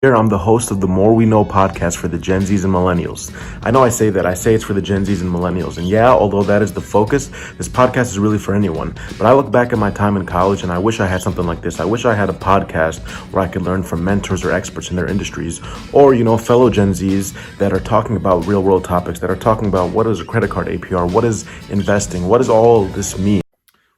Here, I'm the host of the More We Know podcast for the Gen Zs and Millennials. I know I say that. I say it's for the Gen Zs and Millennials. And yeah, although that is the focus, this podcast is really for anyone. But I look back at my time in college and I wish I had something like this. I wish I had a podcast where I could learn from mentors or experts in their industries or, fellow Gen Zs that are talking about real world topics, that are talking about what is a credit card APR, what is investing, what does all this mean?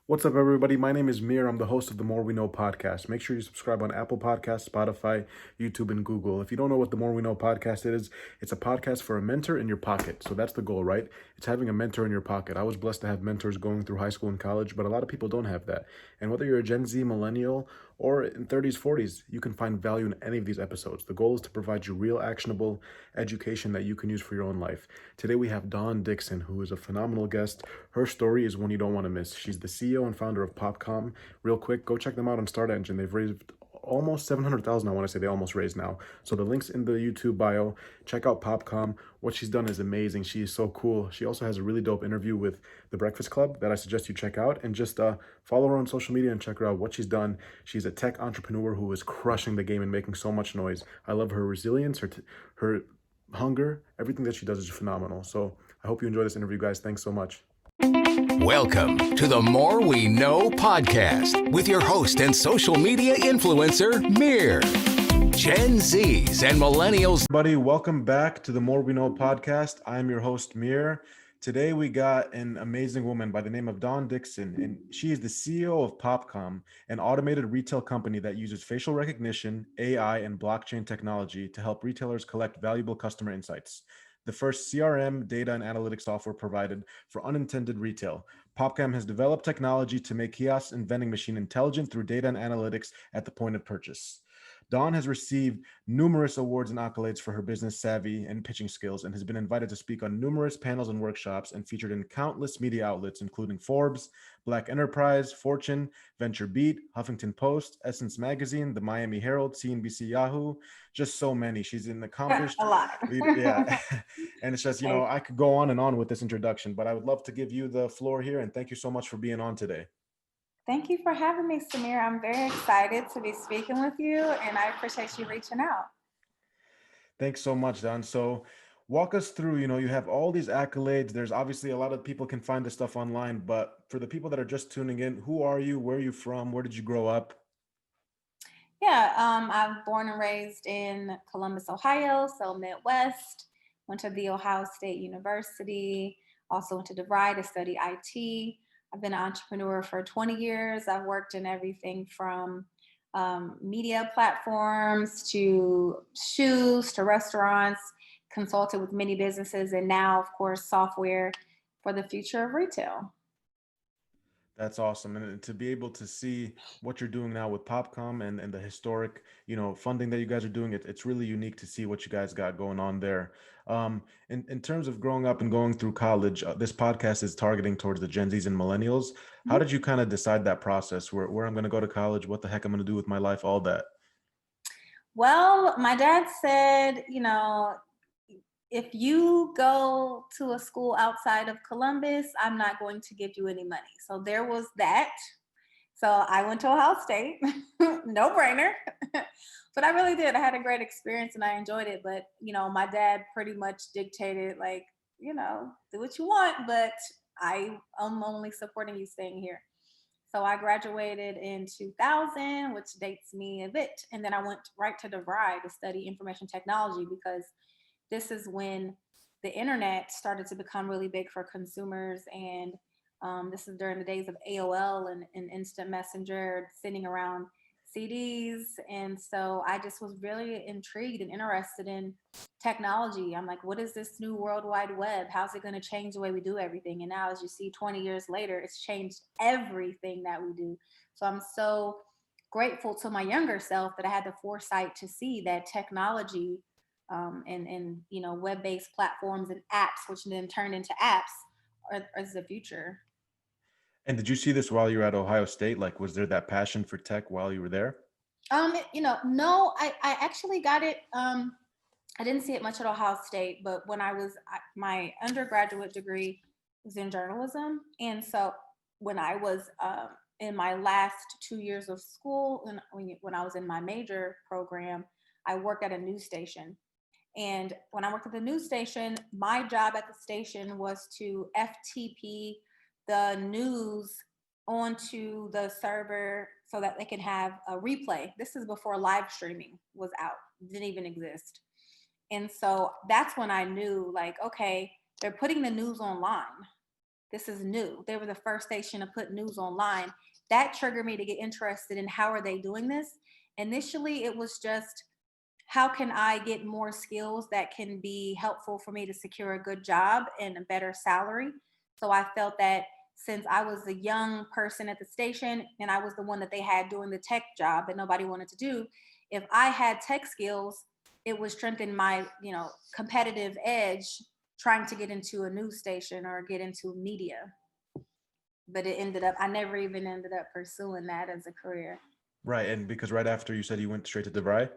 What's up, everybody? My name is Mir. I'm the host of the More We Know podcast. Make sure you subscribe on Apple Podcasts, Spotify, YouTube, and Google. If you don't know what the More We Know podcast is, it's a podcast for a mentor in your pocket. So that's the goal, right? It's having a mentor in your pocket. I was blessed to have mentors going through high school and college, but a lot of people don't have that. And whether you're a Gen Z, millennial, or in 30s, 40s, you can find value in any of these episodes. The goal is to provide you real, actionable education that you can use for your own life. Today, we have Dawn Dickson, who is a phenomenal guest. Her story is one you don't want to miss. She's the CEO and founder of PopCom. Real quick, go check them out on Start Engine. They've raised almost 700,000. I want to say they almost raised now. So the link's in the YouTube bio. Check out PopCom. What she's done is amazing. She is so cool. She also has a really dope interview with The Breakfast Club that I suggest you check out, and just follow her on social media and check her out. What she's done. She's a tech entrepreneur who is crushing the game and making so much noise. I love her resilience, her hunger. Everything that she does is phenomenal. So I hope you enjoy this interview, guys. Thanks so much. Welcome to the More We Know podcast with your host and social media influencer, Mir. Gen Zs and Millennials. Everybody, welcome back to the More We Know podcast. I'm your host, Mir. Today we got an amazing woman by the name of Dawn Dickson, and she is the CEO of PopCom, an automated retail company that uses facial recognition, AI, and blockchain technology to help retailers collect valuable customer insights. The first CRM, data, and analytics software provided for unattended retail. PopCom has developed technology to make kiosks and vending machine intelligent through data and analytics at the point of purchase. Dawn has received numerous awards and accolades for her business savvy and pitching skills, and has been invited to speak on numerous panels and workshops and featured in countless media outlets, including Forbes, Black Enterprise, Fortune, Venture Beat, Huffington Post, Essence Magazine, the Miami Herald, CNBC Yahoo, just so many. She's an accomplished, a lot. yeah. And it's just, I could go on and on with this introduction, but I would love to give you the floor here, and thank you so much for being on today. Thank you for having me, Samir. I'm very excited to be speaking with you, and I appreciate you reaching out. Thanks so much, Don. So walk us through, you have all these accolades. There's obviously a lot of people can find this stuff online, but for the people that are just tuning in, who are you? Where are you from? Where did you grow up? Yeah, I'm born and raised in Columbus, Ohio, so Midwest. Went to The Ohio State University, also went to DeVry to study IT. I've been an entrepreneur for 20 years. I've worked in everything from media platforms to shoes to restaurants, consulted with many businesses, and now, of course, software for the future of retail. That's awesome. And to be able to see what you're doing now with PopCom and the historic, funding that you guys are doing, it's really unique to see what you guys got going on there. In terms of growing up and going through college, this podcast is targeting towards the Gen Zs and Millennials. How did you kind of decide that process, where I'm going to go to college, what the heck I'm going to do with my life, all that? Well, my dad said, if you go to a school outside of Columbus, I'm not going to give you any money. So there was that. So I went to Ohio State, no brainer. But I really did. I had a great experience and I enjoyed it. But, my dad pretty much dictated, like, do what you want, but I am only supporting you staying here. So I graduated in 2000, which dates me a bit. And then I went right to DeVry to study information technology, because this is when the internet started to become really big for consumers. And this is during the days of AOL and instant messenger, sending around CDs. And so I just was really intrigued and interested in technology. I'm like, what is this new World Wide Web? How's it going to change the way we do everything? And now, as you see, 20 years later, it's changed everything that we do. So I'm so grateful to my younger self that I had the foresight to see that technology and web-based platforms and apps, which then turned into apps, is the future. And did you see this while you were at Ohio State? Like, was there that passion for tech while you were there? No, I actually got it. I didn't see it much at Ohio State, but when my undergraduate degree was in journalism. And so when I was in my last 2 years of school, when I was in my major program, I worked at a news station. And when I worked at the news station, my job at the station was to FTP the news onto the server so that they can have a replay. This is before live streaming was out, didn't even exist. And so that's when I knew, like, okay, they're putting the news online. This is new. They were the first station to put news online. That triggered me to get interested in how are they doing this. Initially, it was just, how can I get more skills that can be helpful for me to secure a good job and a better salary? So I felt that since I was a young person at the station and I was the one that they had doing the tech job that nobody wanted to do, if I had tech skills, it would strengthen my, competitive edge trying to get into a news station or get into media. But I never even ended up pursuing that as a career. Right. And because right after you said you went straight to DeVry?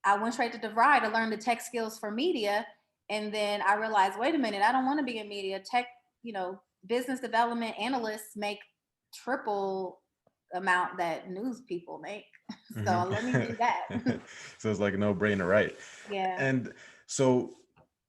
I went straight to DeVry to learn the tech skills for media. And then I realized, wait a minute, I don't want to be in media. Tech, business development analysts make triple amount that news people make. So let me do that. So it's like a no-brainer, right? Yeah. And so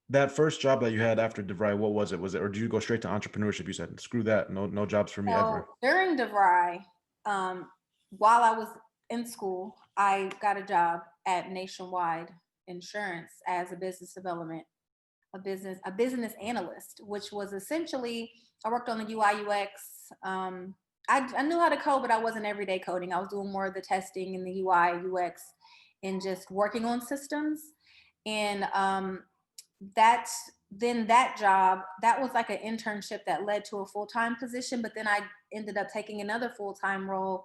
that first job that you had after DeVry, what was it? Or did you go straight to entrepreneurship? You said, screw that, no jobs for me ever. During DeVry, while I was in school, I got a job at Nationwide Insurance as a business analyst, which was essentially, I worked on the UI UX. I knew how to code, but I wasn't everyday coding. I was doing more of the testing and the UI UX and just working on systems. And that job, that was like an internship that led to a full-time position, but then I ended up taking another full-time role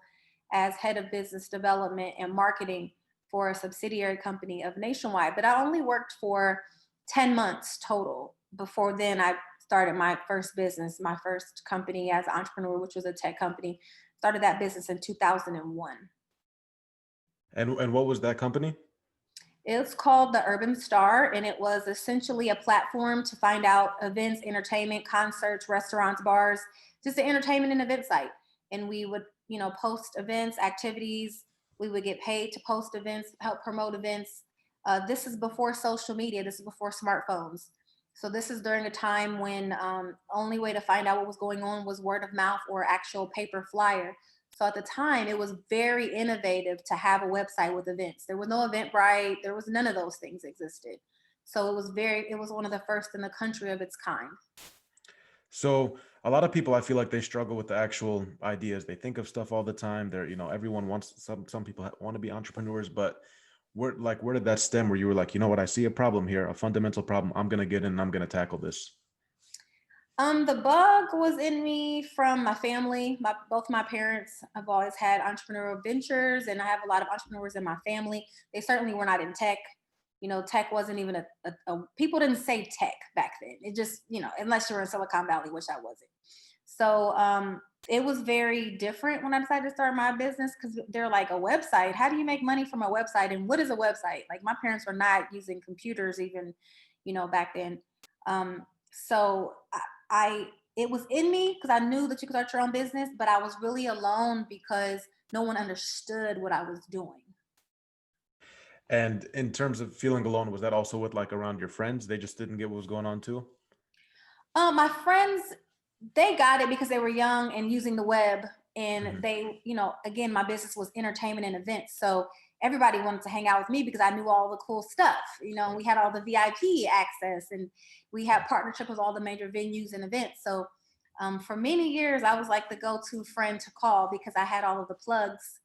as head of business development and marketing for a subsidiary company of Nationwide. But I only worked for 10 months total. Before then, I started my first business, my first company as an entrepreneur, which was a tech company. Started that business in 2001. And what was that company? It's called the Urban Star, and it was essentially a platform to find out events, entertainment, concerts, restaurants, bars, just an entertainment and event site. And we would, post events, activities. We would get paid to post events, help promote events. This is before social media. This is before smartphones. So this is during a time when only way to find out what was going on was word of mouth or actual paper flyer. So at the time, it was very innovative to have a website with events. There was no Eventbrite. There was none of those things existed. So it was one of the first in the country of its kind. So a lot of people, I feel like they struggle with the actual ideas. They think of stuff all the time. Everyone wants, some people want to be entrepreneurs, but where did that stem where you were like, you know what, I see a problem here, a fundamental problem. I'm going to get in and I'm going to tackle this. The bug was in me from my family. Both my parents have always had entrepreneurial ventures, and I have a lot of entrepreneurs in my family. They certainly were not in tech. Tech wasn't even people didn't say tech back then. It just, unless you were in Silicon Valley, which I wasn't. So it was very different when I decided to start my business, because they're like, a website? How do you make money from a website? And what is a website? Like, my parents were not using computers even, back then. So it was in me because I knew that you could start your own business, but I was really alone because no one understood what I was doing. And in terms of feeling alone, was that also with around your friends? They just didn't get what was going on too? My friends, they got it because they were young and using the web, and they, again, my business was entertainment and events. So everybody wanted to hang out with me because I knew all the cool stuff. We had all the VIP access, and we had partnerships with all the major venues and events. So for many years, I was like the go-to friend to call because I had all of the plugs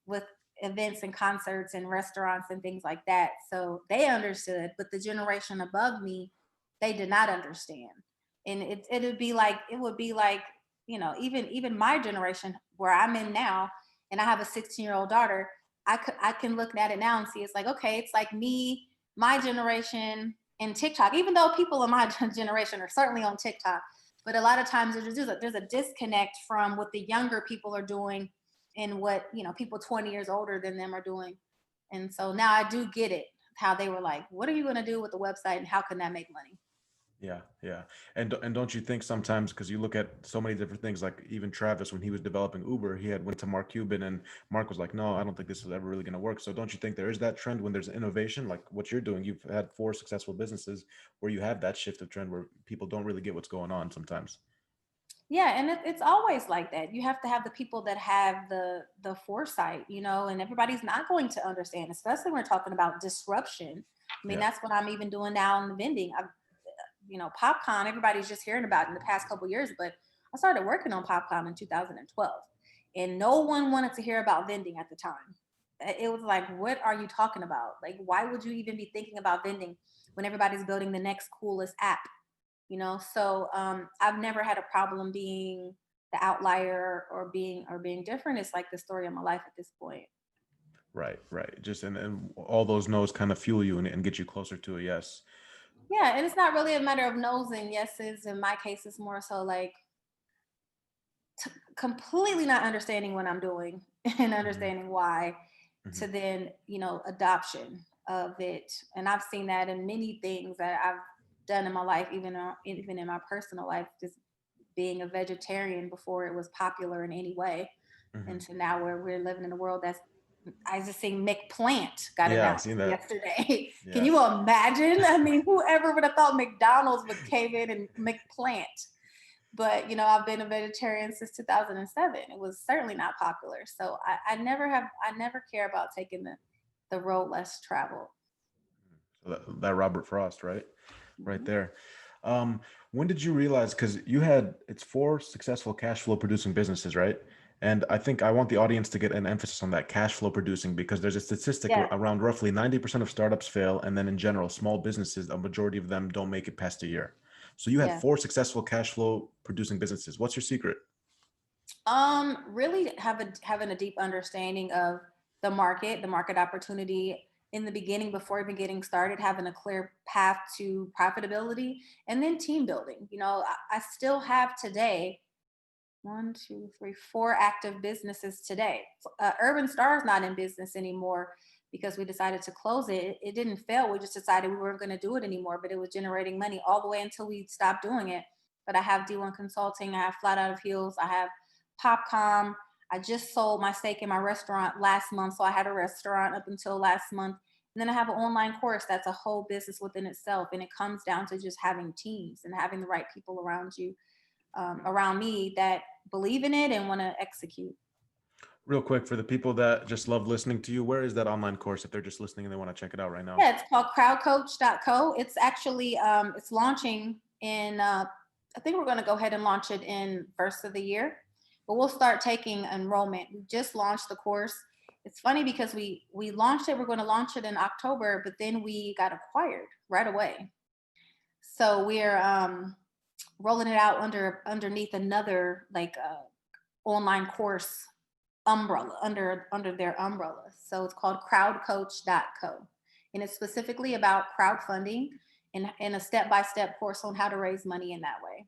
with events and concerts and restaurants and things like that. So they understood, but the generation above me, they did not understand. And it would be like, even my generation where I'm in now, and I have a 16-year-old daughter, I can look at it now and see, it's like, okay, it's like me, my generation, and TikTok, even though people in my generation are certainly on TikTok, but a lot of times there's a disconnect from what the younger people are doing and what, people 20 years older than them are doing. And so now I do get it, how they were like, what are you going to do with the website and how can that make money? Yeah. And don't you think sometimes, because you look at so many different things, like even Travis, when he was developing Uber, he had went to Mark Cuban, and Mark was like, no, I don't think this is ever really going to work. So don't you think there is that trend when there's innovation, like what you're doing? You've had four successful businesses where you have that shift of trend where people don't really get what's going on sometimes. Yeah, and it's always like that. You have to have the people that have the foresight, and everybody's not going to understand, especially when we're talking about disruption. I mean, Yeah. that's what I'm even doing now in the vending. PopCon, everybody's just hearing about it in the past couple of years, but I started working on PopCon in 2012, and no one wanted to hear about vending at the time. It was like, what are you talking about? Like, why would you even be thinking about vending when everybody's building the next coolest app? So I've never had a problem being the outlier or being different. It's like the story of my life at this point. Right. Just and all those no's kind of fuel you and get you closer to a yes. Yeah, and it's not really a matter of no's and yeses. In my case, it's more so like completely not understanding what I'm doing and Hmm. understanding why, Hmm. to then adoption of it. And I've seen that in many things that I've done in my life, even in my personal life, just being a vegetarian before it was popular in any way. Hmm. And so now we're living in a world that's, I just seen McPlant got Yeah, I've announced seen that. yesterday. Can Yeah. you imagine? I mean, whoever would have thought McDonald's would cave in and McPlant? But I've been a vegetarian since 2007. It was certainly not popular. So I never care about taking the road less traveled. So that Robert Frost, right? Right Mhm. there. Um, when did you realize, because you had it's four successful cash flow producing businesses, right? And I think I want the audience to get an emphasis on that cash flow producing, because there's a statistic Yes, around roughly 90% of startups fail. And then in general, small businesses, a majority of them don't make it past a year. So you had yes. four successful cash flow producing businesses. What's your secret? Really having a deep understanding of the market opportunity in the beginning before even getting started, having a clear path to profitability, and then team building. I still have today one, two, three, four active businesses today. Urban Star is not in business anymore because we decided to close it. It didn't fail. We just decided we weren't going to do it anymore, but it was generating money all the way until we stopped doing it. But I have D1 Consulting. I have Flat Out of Heels. I have PopCom. I just sold my stake in my restaurant last month. So I had a restaurant up until last month. And then I have an online course that's a whole business within itself. And it comes down to just having teams and having the right people around you, around me, that believe in it and want to execute. Real quick, for the people that just love listening to you, where is that online course if they're just listening and they want to check it out right now? Yeah, it's called crowdcoach.co. It's actually it's launching in I think we're going to go ahead and launch it in first of the year, but we'll start taking enrollment. We just launched the course. It's funny because we launched it. We're going to launch it in October, but then we got acquired right away. So we're rolling it out underneath another like online course umbrella, under their umbrella. So it's called crowdcoach.co. And it's specifically about crowdfunding and a step-by-step course on how to raise money in that way.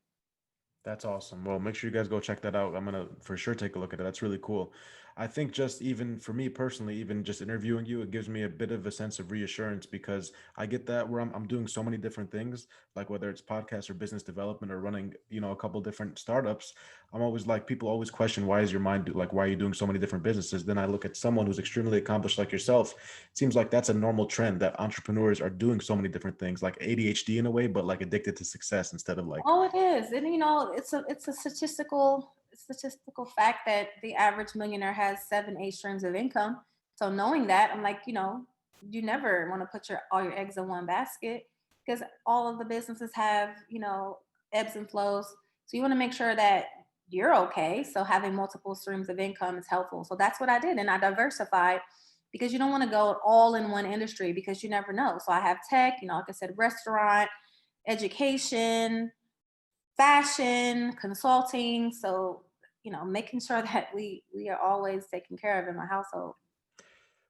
That's awesome. Well, make sure you guys go check that out. I'm gonna for sure take a look at it. That's really cool. I think just even for me personally, even just interviewing you, it gives me a bit of a sense of reassurance, because I get that where I'm doing so many different things, like whether it's podcast or business development or running, a couple different startups. I'm always like, people always question, why is your mind like, why are you doing so many different businesses? Then I look at someone who's extremely accomplished like yourself. It seems like that's a normal trend that entrepreneurs are doing so many different things, like ADHD in a way, but like addicted to success instead of like. Oh, it is. And it's a statistical fact that the average millionaire has 7, 8 streams of income. So knowing that, I'm like, you never want to put all your eggs in one basket, because all of the businesses have, ebbs and flows. So you want to make sure that you're okay. So having multiple streams of income is helpful. So that's what I did. And I diversified, because you don't want to go all in one industry, because you never know. So I have tech, like I said, restaurant, education, fashion, consulting. So, making sure that we are always taken care of in my household.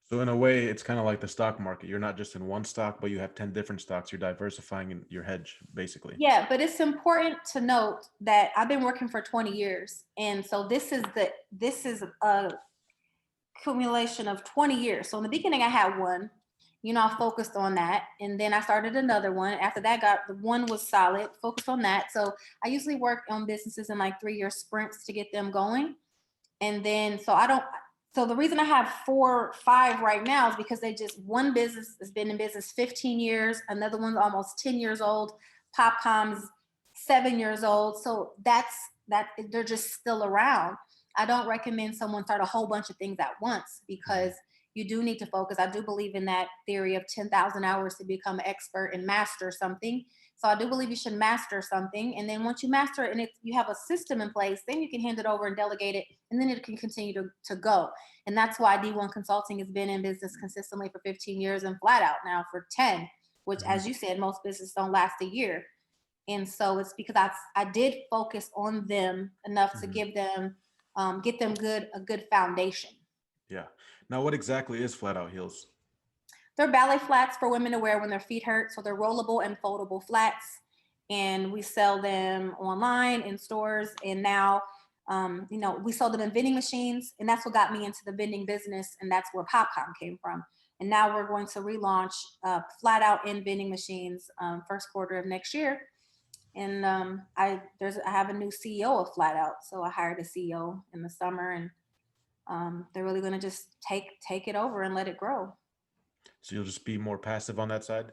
So in a way, it's kind of like the stock market. You're not just in one stock, but you have 10 different stocks. You're diversifying in your hedge, basically. Yeah, but it's important to note that I've been working for 20 years. And so this is a accumulation of 20 years. So in the beginning I had one, I focused on that. And then I started another one. After that, the one was solid, focused on that. So I usually work on businesses in like 3-year sprints to get them going. And then, so the reason I have 4, 5 right now is because one business has been in business 15 years. Another one's almost 10 years old. PopCom's 7 years old. So that they're just still around. I don't recommend someone start a whole bunch of things at once because you do need to focus. I do believe in that theory of 10,000 hours to become an expert and master something. So I do believe you should master something. And then once you master it and you have a system in place, then you can hand it over and delegate it. And then it can continue to go. And that's why D1 Consulting has been in business consistently for 15 years and Flat Out now for 10, which, as you said, most businesses don't last a year. And so it's because I did focus on them enough to give them, get them a good foundation. Yeah. Now, what exactly is Flat Out Heels? They're ballet flats for women to wear when their feet hurt. So they're rollable and foldable flats. And we sell them online in stores. And now, we sell them in vending machines. And that's what got me into the vending business. And that's where PopCom came from. And now we're going to relaunch Flat Out in vending machines first quarter of next year. And I have a new CEO of Flat Out. So I hired a CEO in the summer, and they're really going to just take it over and let it grow. So you'll just be more passive on that side?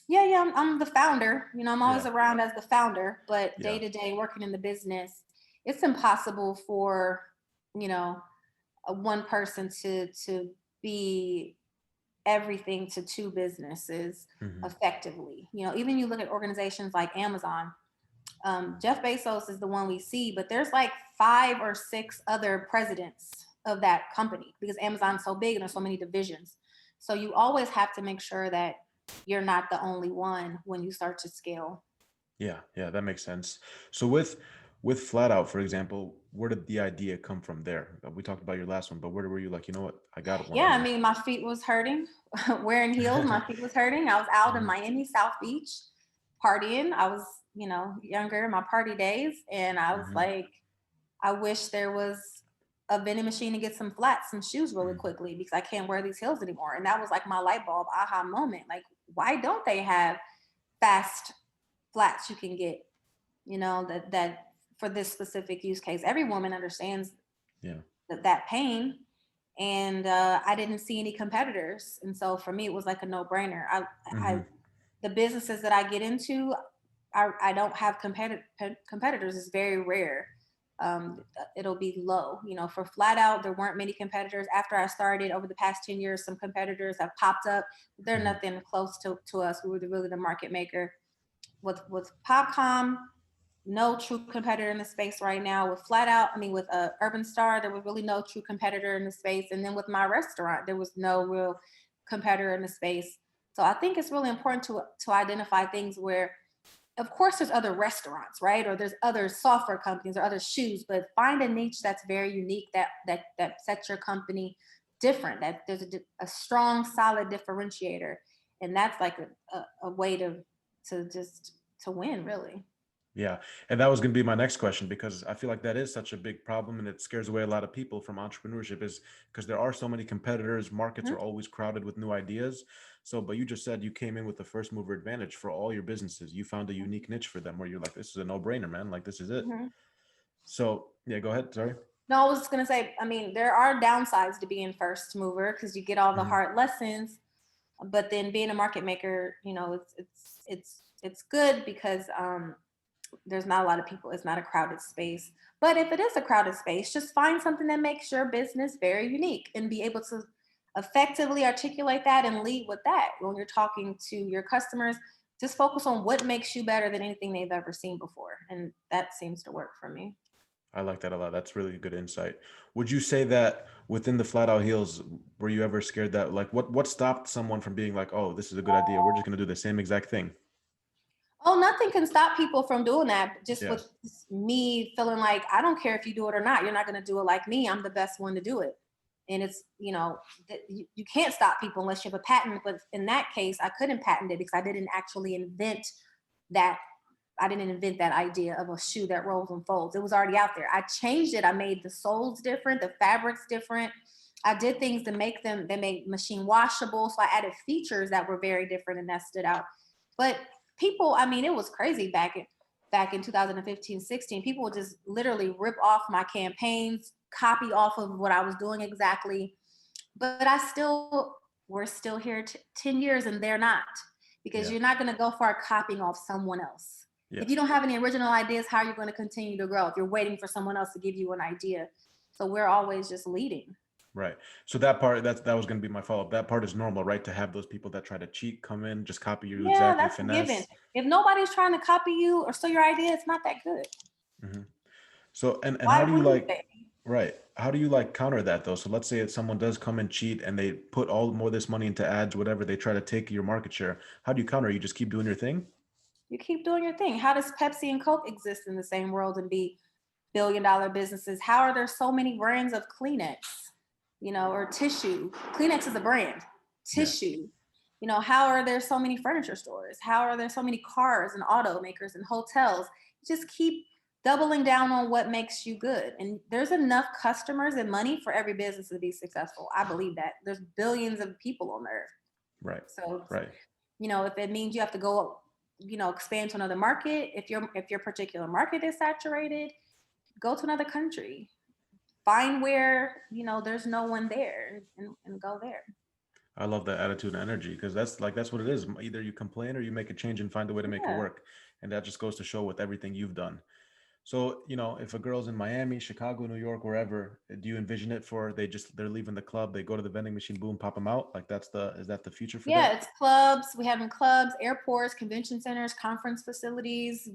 Yeah, I'm the founder. I'm always around as the founder, but day to day working in the business, it's impossible for, one person to be everything to 2 businesses effectively. Even you look at organizations like Amazon, Jeff Bezos is the one we see, but there's like 5 or 6 other presidents of that company because Amazon's so big and there's so many divisions. So you always have to make sure that you're not the only one when you start to scale. Yeah, that makes sense. So with Flat Out, for example, where did the idea come from there? We talked about your last one, but where were you like, you know what, I got one? Yeah, I mean, my feet was hurting. Wearing heels, my feet was hurting. I was out in Miami, South Beach, partying. I was, younger in my party days. And I was like, I wish there was a vending machine to get some flats, some shoes really quickly because I can't wear these heels anymore. And that was like my light bulb aha moment. Like, why don't they have fast flats you can get, that for this specific use case? Every woman understands that pain. And I didn't see any competitors. And so for me, it was like a no-brainer. The businesses that I get into, I don't have competitors. It's very rare. It'll be low. For Flat Out, there weren't many competitors. After I started over the past 10 years, some competitors have popped up. They're nothing close to us. We were really the market maker. With PopCom, no true competitor in the space right now. With Flat Out, with Urban Star, there was really no true competitor in the space. And then with my restaurant, there was no real competitor in the space. So I think it's really important to identify things where, of course, there's other restaurants, right? Or there's other software companies or other shoes, but find a niche that's very unique that sets your company different, that there's a strong, solid differentiator. And that's like a way to win, really. Yeah. And that was going to be my next question, because I feel like that is such a big problem and it scares away a lot of people from entrepreneurship, is because there are so many competitors. Markets are always crowded with new ideas. So, but you just said you came in with the first mover advantage for all your businesses. You found a unique niche for them where you're like, this is a no-brainer, man. Like, this is it. So yeah, go ahead. Sorry. No, I was just going to say, there are downsides to being first mover because you get all the hard lessons, but then being a market maker, it's good because, there's not a lot of people. It's not a crowded space. But if it is a crowded space, just find something that makes your business very unique and be able to effectively articulate that and lead with that. When you're talking to your customers, just focus on what makes you better than anything they've ever seen before. And that seems to work for me. I like that a lot. That's really good insight. Would you say that within the Flat Out Heels, were you ever scared that, like, what stopped someone from being like, oh, this is a good idea, we're just going to do the same exact thing? Oh, nothing can stop people from doing that. Just with me feeling like, I don't care if you do it or not. You're not going to do it like me. I'm the best one to do it. And it's, you can't stop people unless you have a patent. But in that case, I couldn't patent it because I didn't actually invent that. I didn't invent that idea of a shoe that rolls and folds. It was already out there. I changed it. I made the soles different, the fabrics different. I did things to make them, they made machine washable. So I added features that were very different and that stood out. But people, I mean, it was crazy back in 2015, 16. People would just literally rip off my campaigns, copy off of what I was doing exactly. But we're still here 10 years and they're not, because Yeah. you're not going to go far copying off someone else. Yeah. If you don't have any original ideas, how are you going to continue to grow if you're waiting for someone else to give you an idea? So we're always just leading. Right. So that part, that was going to be my follow-up. That part is normal, right? To have those people that try to cheat come in, just copy you Yeah, exactly, that's a given. finesse. If nobody's trying to copy you or steal your idea, it's not that good. Hmm. So, and how Why do you would like, they? right? How do you like counter that though? So let's say if someone does come and cheat and they put all more this money into ads, whatever, they try to take your market share. How do you counter? You just keep doing your thing? You keep doing your thing. How does Pepsi and Coke exist in the same world and be billion-dollar businesses? How are there so many brands of Kleenex, or tissue? Kleenex is a brand. Yeah. Tissue. How are there so many furniture stores? How are there so many cars and automakers and hotels? Just keep doubling down on what makes you good. And there's enough customers and money for every business to be successful. I believe that. There's billions of people on earth. Right. So, Right. if it means you have to go, expand to another market, if your particular market is saturated, go to another country. Find where, there's no one there and go there. I love that attitude and energy because that's what it is. Either you complain or you make a change and find a way to make it Yeah. work. And that just goes to show with everything you've done. So, if a girl's in Miami, Chicago, New York, wherever, do you envision it for they're leaving the club, they go to the vending machine, boom, pop them out? Like is that the future for Yeah, that? it's clubs. We have in clubs, airports, convention centers, conference facilities,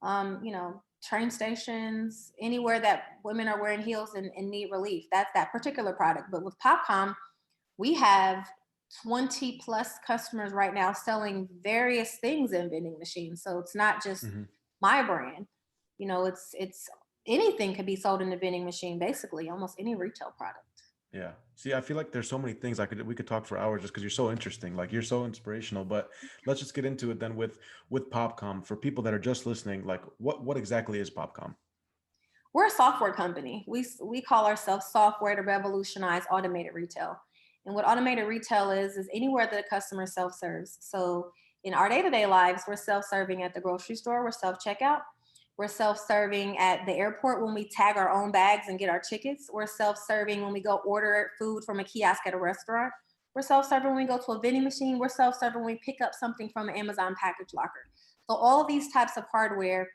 train stations, anywhere that women are wearing heels and need relief. That's that particular product. But with PopCom, we have 20 plus customers right now selling various things in vending machines. So it's not just Hmm. my brand. It's anything could be sold in the vending machine, basically, almost any retail product. Yeah. See, I feel like there's so many things we could talk for hours just because you're so interesting. Like you're so inspirational. But let's just get into it then with PopCom. For people that are just listening, like what exactly is PopCom? We're a software company. We call ourselves software to revolutionize automated retail. And what automated retail is anywhere that a customer self-serves. So in our day-to-day lives, we're self-serving at the grocery store, we're self-checkout. We're self-serving at the airport when we tag our own bags and get our tickets. We're self-serving when we go order food from a kiosk at a restaurant. We're self-serving when we go to a vending machine. We're self-serving when we pick up something from an Amazon package locker. So all of these types of hardware,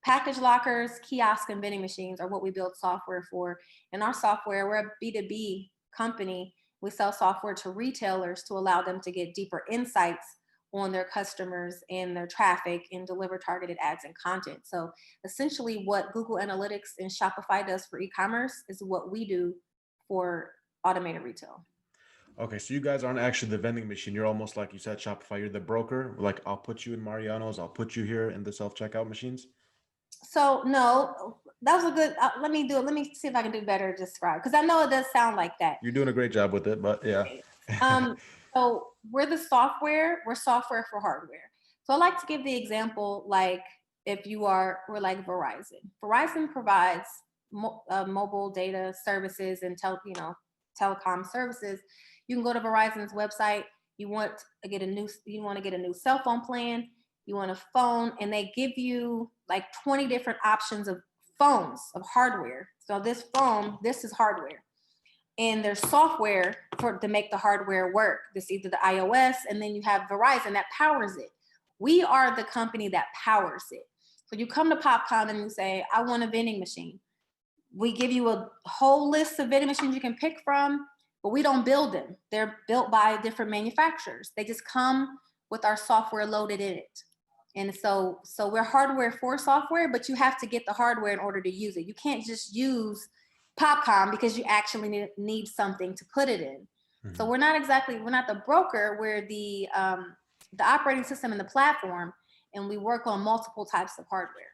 package lockers, kiosks, and vending machines are what we build software for. And our software, we're a B2B company. We sell software to retailers to allow them to get deeper insights on their customers and their traffic and deliver targeted ads and content. So essentially what Google Analytics and Shopify does for e-commerce is what we do for automated retail. Okay, so you guys aren't actually the vending machine. You're almost like you said, Shopify. You're the broker. Like I'll put you in Mariano's. I'll put you here in the self-checkout machines. So no, that was a good, let me do it. Let me see if I can do better to describe, because I know it does sound like that. You're doing a great job with it, but yeah. So we're software for hardware. So I like to give the example, like if we're like Verizon. Verizon provides mobile data services and telecom services. You can go to Verizon's website. You want to get a new cell phone plan. You want a phone, and they give you like 20 different options of phones of hardware. So this is hardware. And there's software to make the hardware work. This either the iOS, and then you have Verizon that powers it. We are the company that powers it. So you come to PopCom and you say, I want a vending machine. We give you a whole list of vending machines you can pick from, but we don't build them. They're built by different manufacturers. They just come with our software loaded in it. And so we're hardware for software, but you have to get the hardware in order to use it. You can't just use PopCom because you actually need something to put it in. Mm-hmm. So we're not the broker. We're the operating system and the platform, and we work on multiple types of hardware.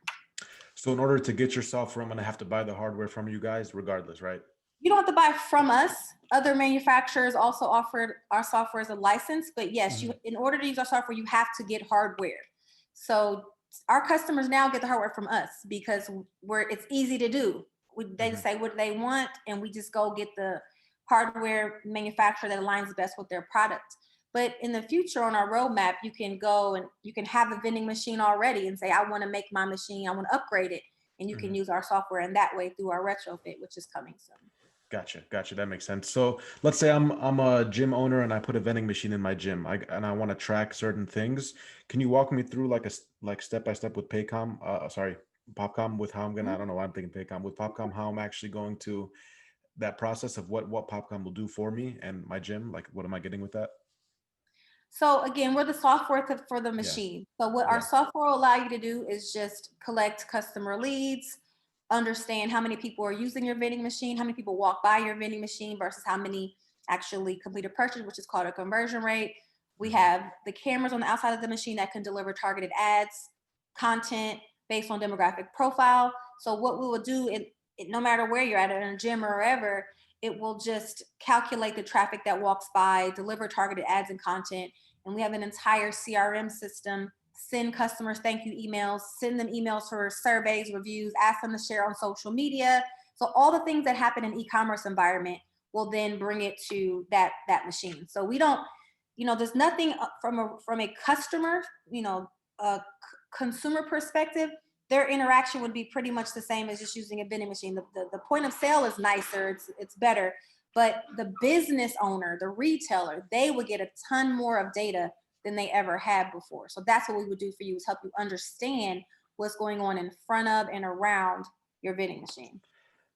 So in order to get your software, I'm going to have to buy the hardware from you guys regardless, right? You don't have to buy from us. Other manufacturers also offer our software as a license, but yes, mm-hmm. In order to use our software, you have to get hardware. So our customers now get the hardware from us because it's easy to do. They just say what they want, and we just go get the hardware manufacturer that aligns best with their product. But in the future on our roadmap, you can go and you can have a vending machine already and say, I want to make my machine, I want to upgrade it. And you can use our software in that way through our retrofit, which is coming soon. Gotcha. That makes sense. So let's say I'm a gym owner and I put a vending machine in my gym. And I want to track certain things. Can you walk me through like step by step with Paycom? Sorry, PopCom with how I'm gonna. I don't know why I'm thinking Paycom with PopCom. How I'm actually going to that process of what PopCom will do for me and my gym. Like, what am I getting with that? So again, we're the software for the Yeah. machine. So what our Yeah. software will allow you to do is just collect customer leads, understand how many people are using your vending machine, how many people walk by your vending machine versus how many actually complete a purchase, which is called a conversion rate. We Mhm. have the cameras on the outside of the machine that can deliver targeted ads, content based on demographic profile. So what we will do, no matter where you're at, in a gym or wherever, it will just calculate the traffic that walks by, deliver targeted ads and content. And we have an entire CRM system, send customers thank you emails, send them emails for surveys, reviews, ask them to share on social media. So all the things that happen in e-commerce environment will then bring it to that machine. So we don't, there's nothing from a customer, a consumer perspective. Their interaction would be pretty much the same as just using a vending machine. The point of sale is nicer, it's better, but the business owner, the retailer, they would get a ton more of data than they ever had before. So that's what we would do for you, is help you understand what's going on in front of and around your vending machine.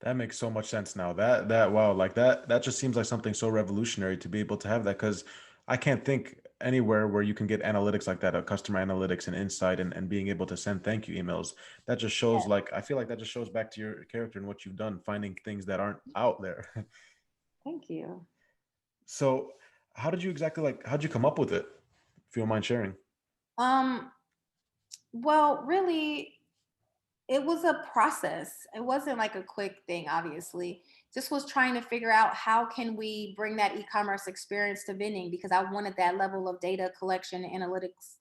That makes so much sense now. That wow, like that just seems like something so revolutionary to be able to have that, because I can't think anywhere where you can get analytics like that, customer analytics and insight, and being able to send thank you emails. That just shows, Yeah, like, I feel like that just shows back to your character and what you've done, finding things that aren't out there. thank you. So how'd you come up with it? If you don't mind sharing. Um, well, really, it was a process. It wasn't like a quick thing, obviously. Just was trying to figure out how can we bring that e-commerce experience to vending, because I wanted that level of data collection, analytics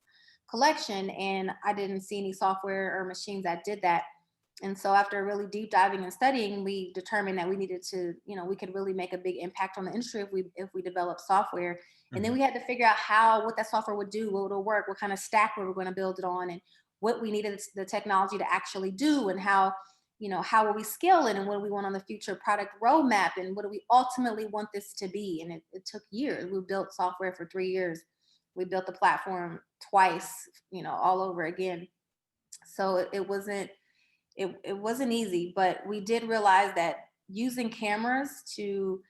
collection, and I didn't see any software or machines that did that. And so after really deep diving and studying, we determined that we needed to, we could really make a big impact on the industry if we develop software. And then Mhm. we had to figure out what that software would do, what would work, what kind of stack we were going to build it on, and what we needed the technology to actually do, and how will we scale it, and what do we want on the future product roadmap, and what do we ultimately want this to be. And it took years. We built software for 3 years. We built the platform twice, all over again. So it wasn't easy, but we did realize that using cameras to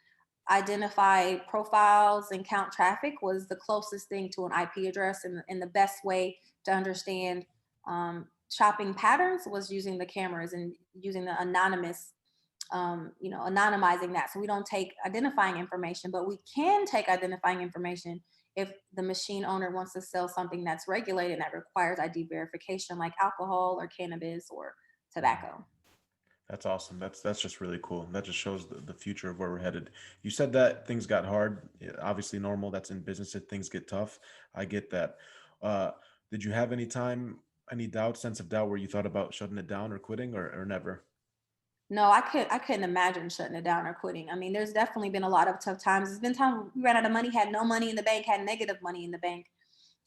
identify profiles and count traffic was the closest thing to an IP address, and the best way to understand shopping patterns was using the cameras and using the anonymizing that. So we don't take identifying information, but we can take identifying information if the machine owner wants to sell something that's regulated that requires ID verification, like alcohol or cannabis or Mhm. tobacco. That's awesome. That's just really cool. That just shows the future of where we're headed. You said that things got hard. Yeah, obviously normal. That's in business that things get tough. I get that. Uh, did you have any doubt, sense of doubt, where you thought about shutting it down or quitting, or never? No, I couldn't imagine shutting it down or quitting. I mean, there's definitely been a lot of tough times. There's been times we ran out of money, had no money in the bank, had negative money in the bank,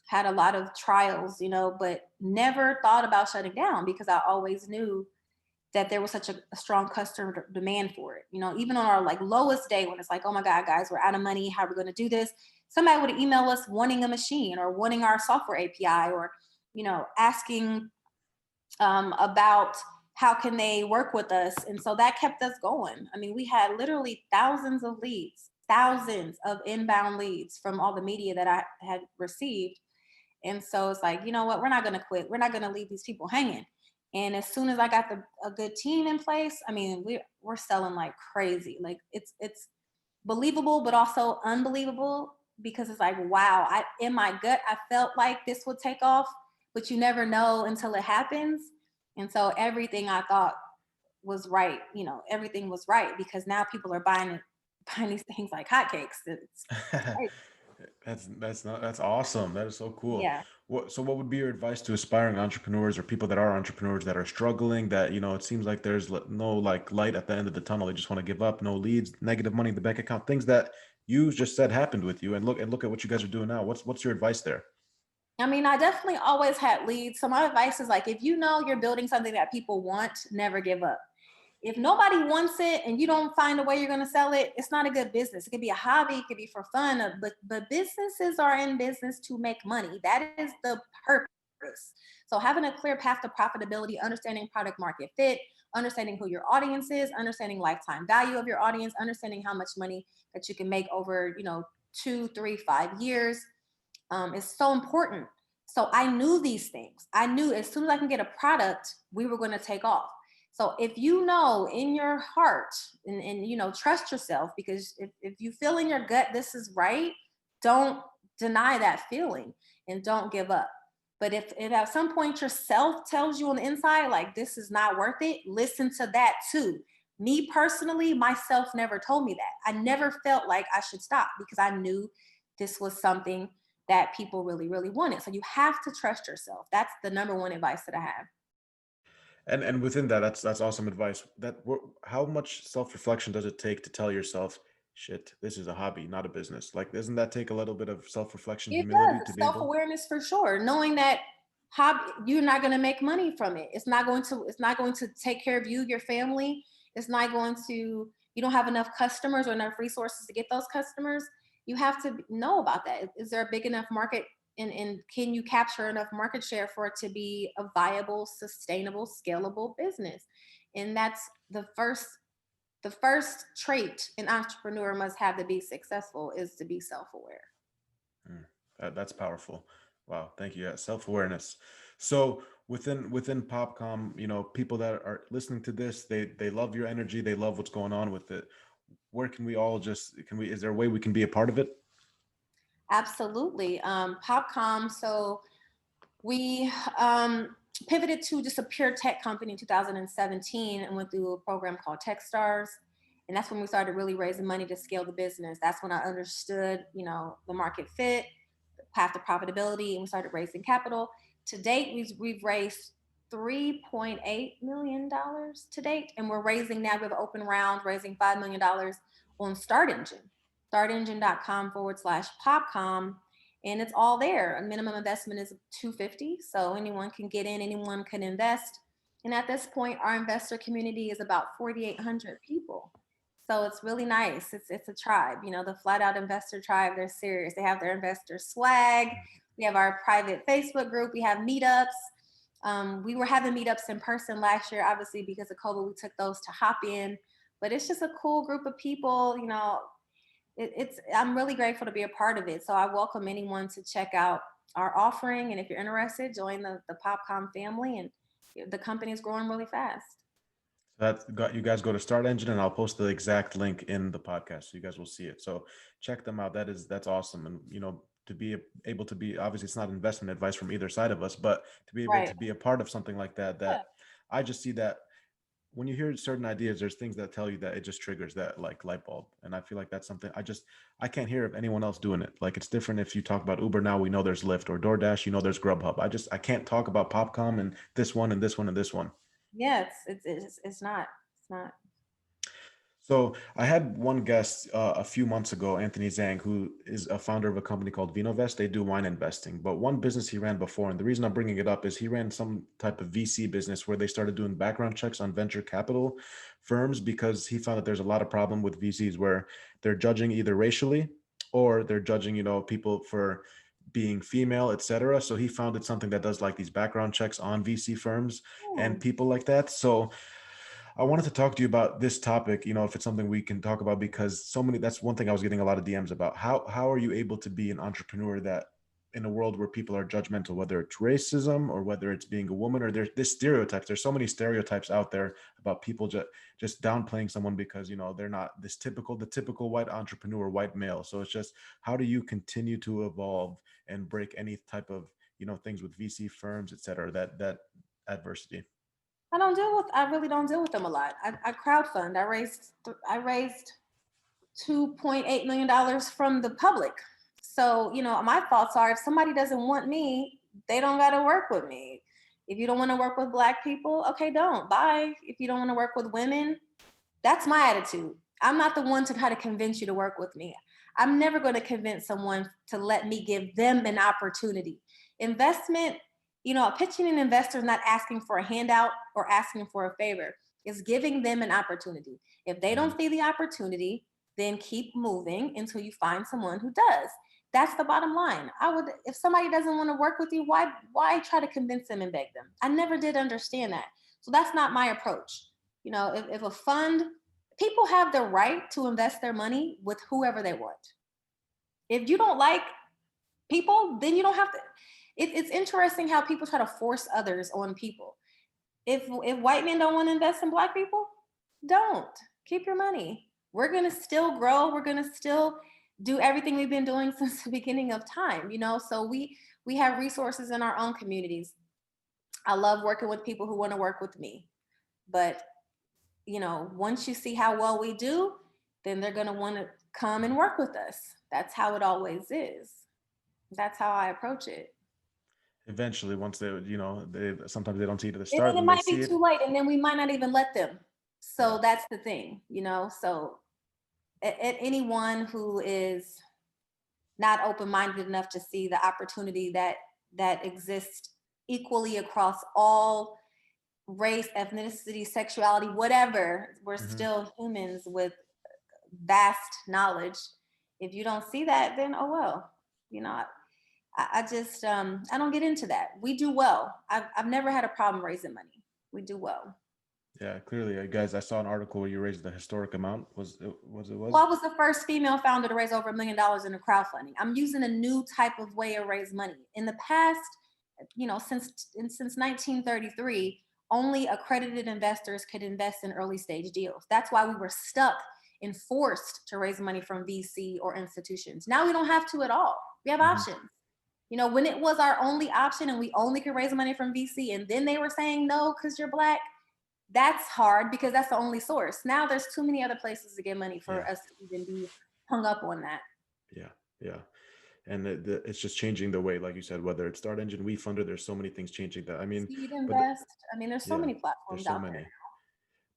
had a lot of trials, but never thought about shutting down, because I always knew that there was such a strong customer demand for it. Even on our like lowest day, when it's like, oh my God, guys, we're out of money. How are we going to do this? Somebody would email us wanting a machine or wanting our software API, or, asking about how can they work with us. And so that kept us going. I mean, we had literally thousands of leads, thousands of inbound leads from all the media that I had received. And so it's like, you know what, we're not going to quit. We're not going to leave these people hanging. And as soon as I got a good team in place, I mean, we're selling like crazy. Like it's believable, but also unbelievable, because it's like, wow, in my gut, I felt like this would take off, but you never know until it happens. And so everything I thought was right, everything was right, because now people are buying these things like hotcakes. It's crazy. That's awesome. That is so cool. Yeah. What would be your advice to aspiring entrepreneurs or people that are entrepreneurs that are struggling, that, it seems like there's no like light at the end of the tunnel. They just want to give up, no leads, negative money in the bank account, things that you just said happened with you, and look at what you guys are doing now. What's your advice there? I mean, I definitely always had leads. So my advice is like, if you know you're building something that people want, never give up. If nobody wants it and you don't find a way you're going to sell it, it's not a good business. It could be a hobby, it could be for fun, but businesses are in business to make money. That is the purpose. So having a clear path to profitability, understanding product market fit, understanding who your audience is, understanding lifetime value of your audience, understanding how much money that you can make over, 2, 3, 5 years, is so important. So I knew these things. I knew as soon as I can get a product, we were going to take off. So if you know in your heart and trust yourself, because if you feel in your gut this is right, don't deny that feeling and don't give up. But if at some point yourself tells you on the inside like this is not worth it, listen to that too. Me personally, myself never told me that. I never felt like I should stop because I knew this was something that people really, really wanted. So you have to trust yourself. That's the number one advice that I have. And within that, that's awesome advice. How much self-reflection does it take to tell yourself, shit, this is a hobby, not a business? Like, doesn't that take a little bit of self-reflection, It humility does. to It's be able? self-awareness for sure. Knowing that you're not going to make money from it. It's not going to take care of you, your family. It's not going to, you don't have enough customers or enough resources to get those customers. You have to know about that. Is there a big enough market and can you capture enough market share for it to be a viable, sustainable, scalable business? And that's the first trait an entrepreneur must have to be successful is to be self-aware. Mm, that's powerful. Wow, thank you. Yeah, self-awareness. So within PopCom, people that are listening to this, they love your energy, they love what's going on with it. Where can we all is there a way we can be a part of it? Absolutely. PopCom, so we pivoted to just a pure tech company in 2017 and went through a program called Techstars. And that's when we started really raising money to scale the business. That's when I understood, the market fit, the path to profitability, and we started raising capital. To date, we've raised $3.8 million to date. And we're raising now, we have an open round, raising $5 million on Start Engine, startengine.com/popcom. And it's all there. A minimum investment is $250, so anyone can get in, anyone can invest. And at this point, our investor community is about 4,800 people. So it's really nice. It's a tribe, the flat out investor tribe. They're serious. They have their investor swag. We have our private Facebook group. We have meetups. We were having meetups in person last year, obviously because of COVID. We took those to Hop-In, but it's just a cool group of people. I'm really grateful to be a part of it. So I welcome anyone to check out our offering. And if you're interested, join the PopCom family. And the company is growing really fast. You guys go to Start Engine, and I'll post the exact link in the podcast so you guys will see it. So check them out. That's awesome. And to be able to be, obviously it's not investment advice from either side of us, but to be able Right. to be a part of something like that, Yeah. I just see that when you hear certain ideas, there's things that tell you that it just triggers that like light bulb. And I feel like that's something I can't hear of anyone else doing it. Like it's different if you talk about Uber now, we know there's Lyft, or DoorDash, there's Grubhub. I can't talk about PopCom and this one and this one and this one. Yeah, it's not. It's not. So I had one guest a few months ago, Anthony Zhang, who is a founder of a company called VinoVest. They do wine investing, but one business he ran before, and the reason I'm bringing it up is he ran some type of VC business where they started doing background checks on venture capital firms because he found that there's a lot of problem with VCs where they're judging either racially or they're judging, people for being female, etc. So he founded something that does like these background checks on VC firms and people like that. So I wanted to talk to you about this topic, if it's something we can talk about, because that's one thing I was getting a lot of DMs about. How are you able to be an entrepreneur that in a world where people are judgmental, whether it's racism or whether it's being a woman, or there's this stereotypes, there's so many stereotypes out there about people just downplaying someone because, they're not the typical white entrepreneur, white male. So it's just, how do you continue to evolve and break any type of, things with VC firms, et cetera, that adversity? I really don't deal with them a lot. I crowdfund. I raised $2.8 million from the public. So, my thoughts are if somebody doesn't want me, they don't got to work with me. If you don't want to work with Black people, okay, don't. Bye. If you don't want to work with women, that's my attitude. I'm not the one to try to convince you to work with me. I'm never going to convince someone to let me give them an opportunity. Investment, pitching an investor is not asking for a handout or asking for a favor. It's giving them an opportunity. If they don't see the opportunity, then keep moving until you find someone who does. That's the bottom line. If somebody doesn't want to work with you, why try to convince them and beg them? I never did understand that. So that's not my approach. If a fund, people have the right to invest their money with whoever they want. If you don't like people, then you don't have to. It's interesting how people try to force others on people. If white men don't want to invest in Black people, don't. Keep your money. We're going to still grow. We're going to still do everything we've been doing since the beginning of time, so we have resources in our own communities. I love working with people who want to work with me, but once you see how well we do, then they're going to want to come and work with us. That's how it always is. That's how I approach it. Eventually, once they sometimes they don't see it at the And start, then it when they might see be it. too late, and then we might not even let them. So Yeah. that's the thing, so anyone who is not open-minded enough to see the opportunity that exists equally across all race, ethnicity, sexuality, whatever, we're still humans with vast knowledge. If you don't see that, then oh well. I just I don't get into that. We do well. I've never had a problem raising money. We do well. Yeah, clearly, guys. I saw an article where you raised a historic amount. Well, I was the first female founder to raise over $1 million in a crowdfunding. I'm using a new type of way to raise money. In the past, since 1933, only accredited investors could invest in early stage deals. That's why we were stuck and forced to raise money from VC or institutions. Now we don't have to at all. We have options. When it was our only option and we only could raise money from VC, and then they were saying no because you're Black, that's hard because that's the only source. Now there's too many other places to get money for us to even be hung up on that. Yeah. And it's just changing the way, like you said, whether it's Start Engine, WeFunder, there's so many things changing that. I mean, Seed but Invest. There's so many platforms there's so out many. there.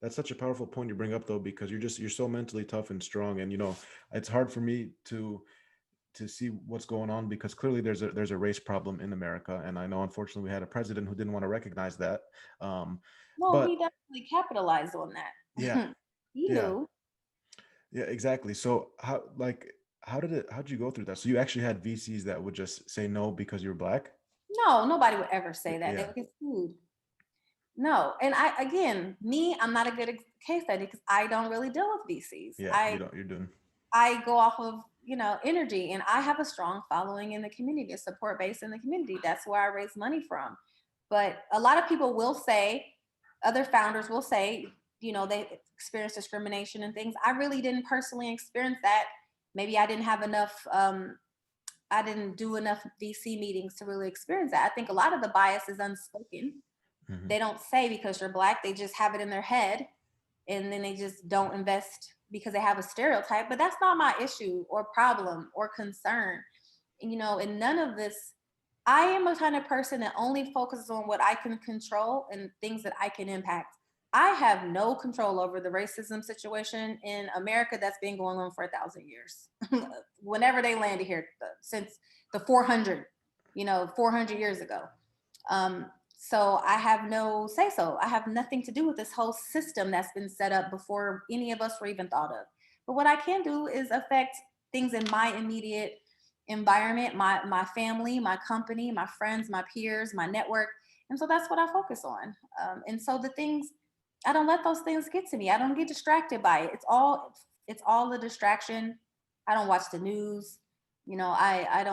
That's such a powerful point you bring up, though, because you're so mentally tough and strong, and it's hard for me to see what's going on, because clearly there's a race problem in America, and I know unfortunately we had a president who didn't want to recognize that. No, But he definitely capitalized on that. yeah, He yeah, knew. yeah, exactly. So how'd you go through that? So you actually had VCs that would just say no because you're Black? No, nobody would ever say that. They Yeah, would get sued. No, and I'm not a good case study because I don't really deal with VCs. yeah, you're doing. I go off of energy, and I have a strong following in the community, a support base in the community. That's where I raise money from. But a lot of people will say, other founders will say, they experience discrimination and things. I really didn't personally experience that. Maybe I didn't have enough. I didn't do enough VC meetings to really experience that. I think a lot of the bias is unspoken. They don't say because you're Black. They just have it in their head, and then they just don't invest because they have a stereotype. But that's not my issue or problem or concern. And none of this, I am a kind of person that only focuses on what I can control and things that I can impact. I have no control over the racism situation in America that's been going on for 1,000 years. Whenever they landed here, since the 400 years ago. So I have no say so. I have nothing to do with this whole system that's been set up before any of us were even thought of. But what I can do is affect things in my immediate environment, my family, my company, my friends, my peers, my network. And so that's what I focus on. And so I don't let those things get to me. I don't get distracted by it. It's all a distraction. I don't watch the news. I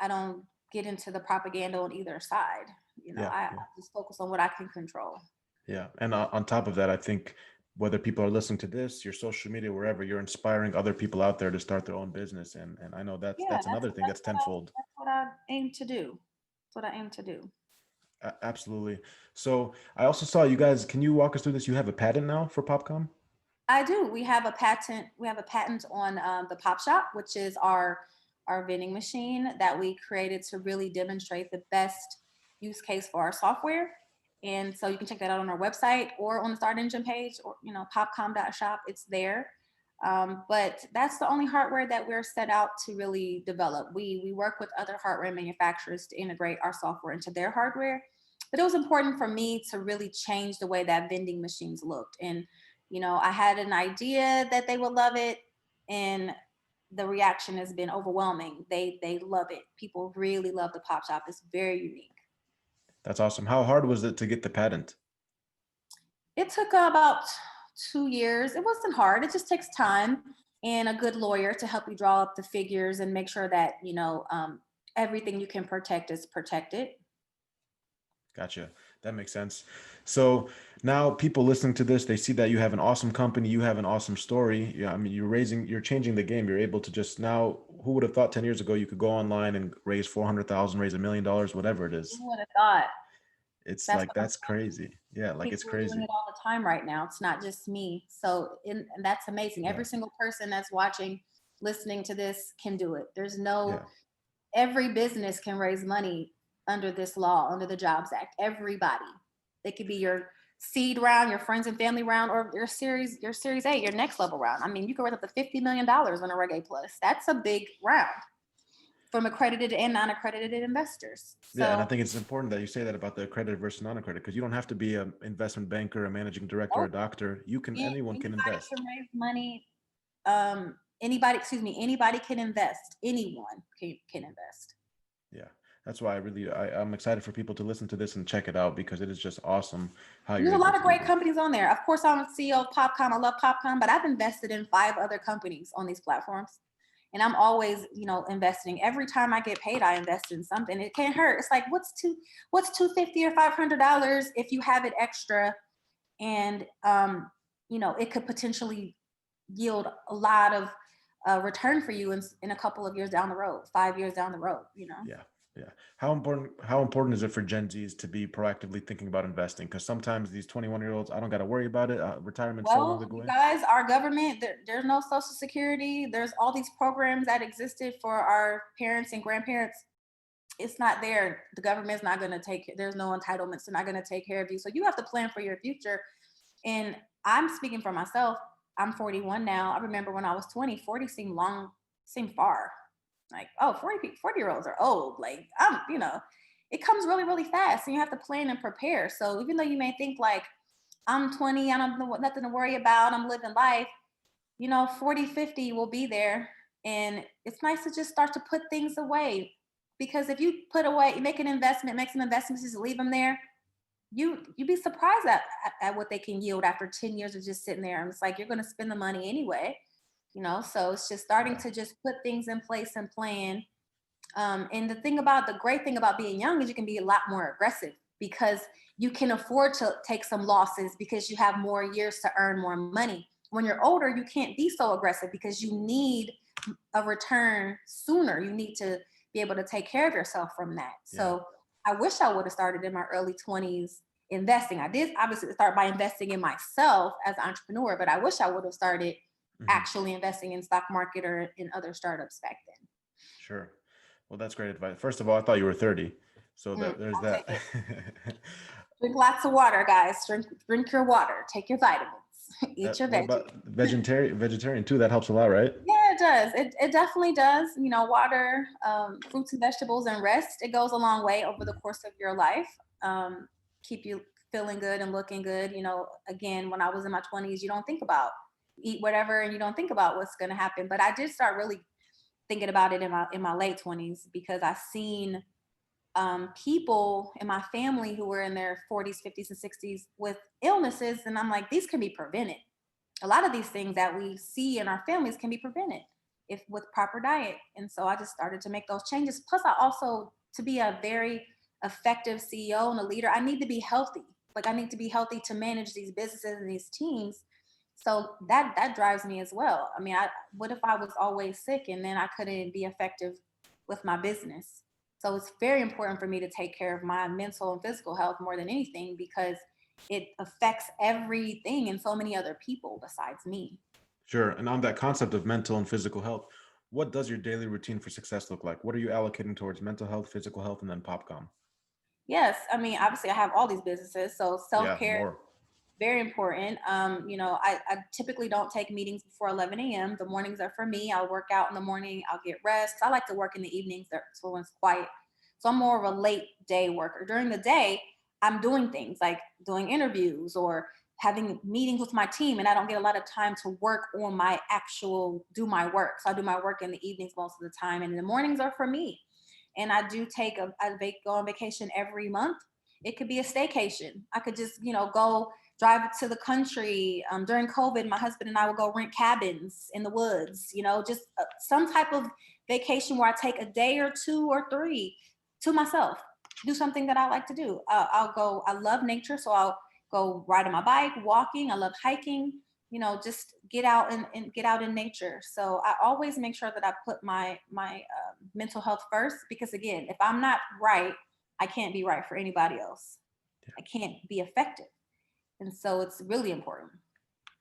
don't get into the propaganda on either side. I just focus on what I can control. Yeah. And on top of that, I think whether people are listening to this, your social media, wherever, you're inspiring other people out there to start their own business. And I know that's another thing that's tenfold. That's what I aim to do. That's what I aim to do. Absolutely. So I also saw you guys, can you walk us through this? You have a patent now for PopCom? I do. We have a patent. We have a patent on the Pop Shop, which is our vending machine that we created to really demonstrate the best use case for our software. And so you can check that out on our website or on the Start Engine page, or, popcom.shop, it's there. But that's the only hardware that we're set out to really develop. We work with other hardware manufacturers to integrate our software into their hardware. But it was important for me to really change the way that vending machines looked. And, I had an idea that they would love it. And the reaction has been overwhelming. They love it. People really love the Pop Shop. It's very unique. That's awesome. How hard was it to get the patent? It took about 2 years. It wasn't hard. It just takes time and a good lawyer to help you draw up the figures and make sure that, everything you can protect is protected. Gotcha. That makes sense. So now people listening to this, they see that you have an awesome company, you have an awesome story. Yeah, I mean, you're changing the game. You're able to just now, who would have thought 10 years ago you could go online and raise 400,000, raise $1 million, whatever it is. Who would have thought? It's That's like, that's crazy. Yeah, like it's People are doing crazy. it all the time right now. It's not just me. So and that's amazing. Yeah. Every single person that's watching, listening to this can do it. Yeah. Every business can raise money under this law, under the Jobs Act. Everybody. They could be your seed round, your friends and family round, or your series A, your next level round. I mean, you can raise up to $50 million on a Reg A Plus. That's a big round from accredited and non-accredited investors. Yeah, and I So think it's important that you say that about the accredited versus non-accredited, because you don't have to be an investment banker, a managing director, a doctor. Anyone can anybody invest. can raise money. Anybody can invest. Anyone can invest. Yeah, that's why I'm excited for people to listen to this and check it out, because it is just awesome how There's you're a able lot to of do great this. companies on there. Of course, I'm CEO of PopCom. I love PopCom, but I've invested in 5 other companies on these platforms. And I'm always, investing. Every time I get paid, I invest in something. It can't hurt. It's like, what's $250 or $500 if you have it extra, and it could potentially yield a lot of return for you in a couple of years down the road, 5 years down the road. Yeah, yeah. How important is it for Gen Zs to be proactively thinking about investing? Because sometimes these 21-year-olds, I don't got to worry about it. Retirement's so long Well, you ago. guys, our government, there's no Social Security. There's all these programs that existed for our parents and grandparents. It's not there. The government's not going to there's no entitlements. They're not going to take care of you. So you have to plan for your future. And I'm speaking for myself. I'm 41 now. I remember when I was 20, 40 seemed far. Like, oh, 40-year-olds are old. Like, it comes really, really fast, and you have to plan and prepare. So even though you may think like, I'm 20, I don't know, nothing to worry about, I'm living life, 40, 50 will be there. And it's nice to just start to put things away, because if you make some investments, just leave them there, you'd be surprised at what they can yield after 10 years of just sitting there. And it's like, you're going to spend the money anyway, so it's just starting to just put things in place and plan. And the great thing about being young is you can be a lot more aggressive, because you can afford to take some losses because you have more years to earn more money. When you're older, you can't be so aggressive because you need a return sooner. You need to be able to take care of yourself from that. Yeah. So I wish I would have started in my early 20s investing. I did obviously start by investing in myself as an entrepreneur, but I wish I would have started actually investing in stock market or in other startups back then. Sure. Well, that's great advice. First of all, I thought you were 30. So there's that. Drink lots of water, guys. Drink your water. Take your vitamins. Eat your veggies. What about vegetarian too? That helps a lot, right? Yeah, it does. It definitely does. Water, fruits and vegetables, and rest. It goes a long way over the course of your life. Keep you feeling good and looking good. Again, when I was in my 20s, you don't think about eat whatever, and you don't think about what's going to happen. But I did start really thinking about it in my late 20s, because I've seen people in my family who were in their 40s, 50s, and 60s with illnesses. And I'm like, these can be prevented. A lot of these things that we see in our families can be prevented if with proper diet. And so I just started to make those changes. Plus, I also, to be a very effective CEO and a leader, I need to be healthy. Like, I need to be healthy to manage these businesses and these teams. So that drives me as well. I mean, what if I was always sick and then I couldn't be effective with my business? So it's very important for me to take care of my mental and physical health more than anything, because it affects everything and so many other people besides me. Sure. And on that concept of mental and physical health, what does your daily routine for success look like? What are you allocating towards mental health, physical health, and then PopCom? Yes, I mean, obviously I have all these businesses, so Yeah, self-care, more. very important. I typically don't take meetings before 11 a.m. The mornings are for me. I'll work out in the morning. I'll get rest. I like to work in the evenings. So when it's quiet. So I'm more of a late day worker. During the day, I'm doing things like doing interviews or having meetings with my team, and I don't get a lot of time to work on do my work. So I do my work in the evenings most of the time, and the mornings are for me. And I do take go on vacation every month. It could be a staycation. I could just, go drive to the country. During COVID, my husband and I would go rent cabins in the woods, just some type of vacation where I take a day or 2 or 3 to myself, do something that I like to do. I love nature. So I'll go riding my bike, walking. I love hiking, just get out and get out in nature. So I always make sure that I put my mental health first, because again, if I'm not right, I can't be right for anybody else. I can't be effective. And so it's really important.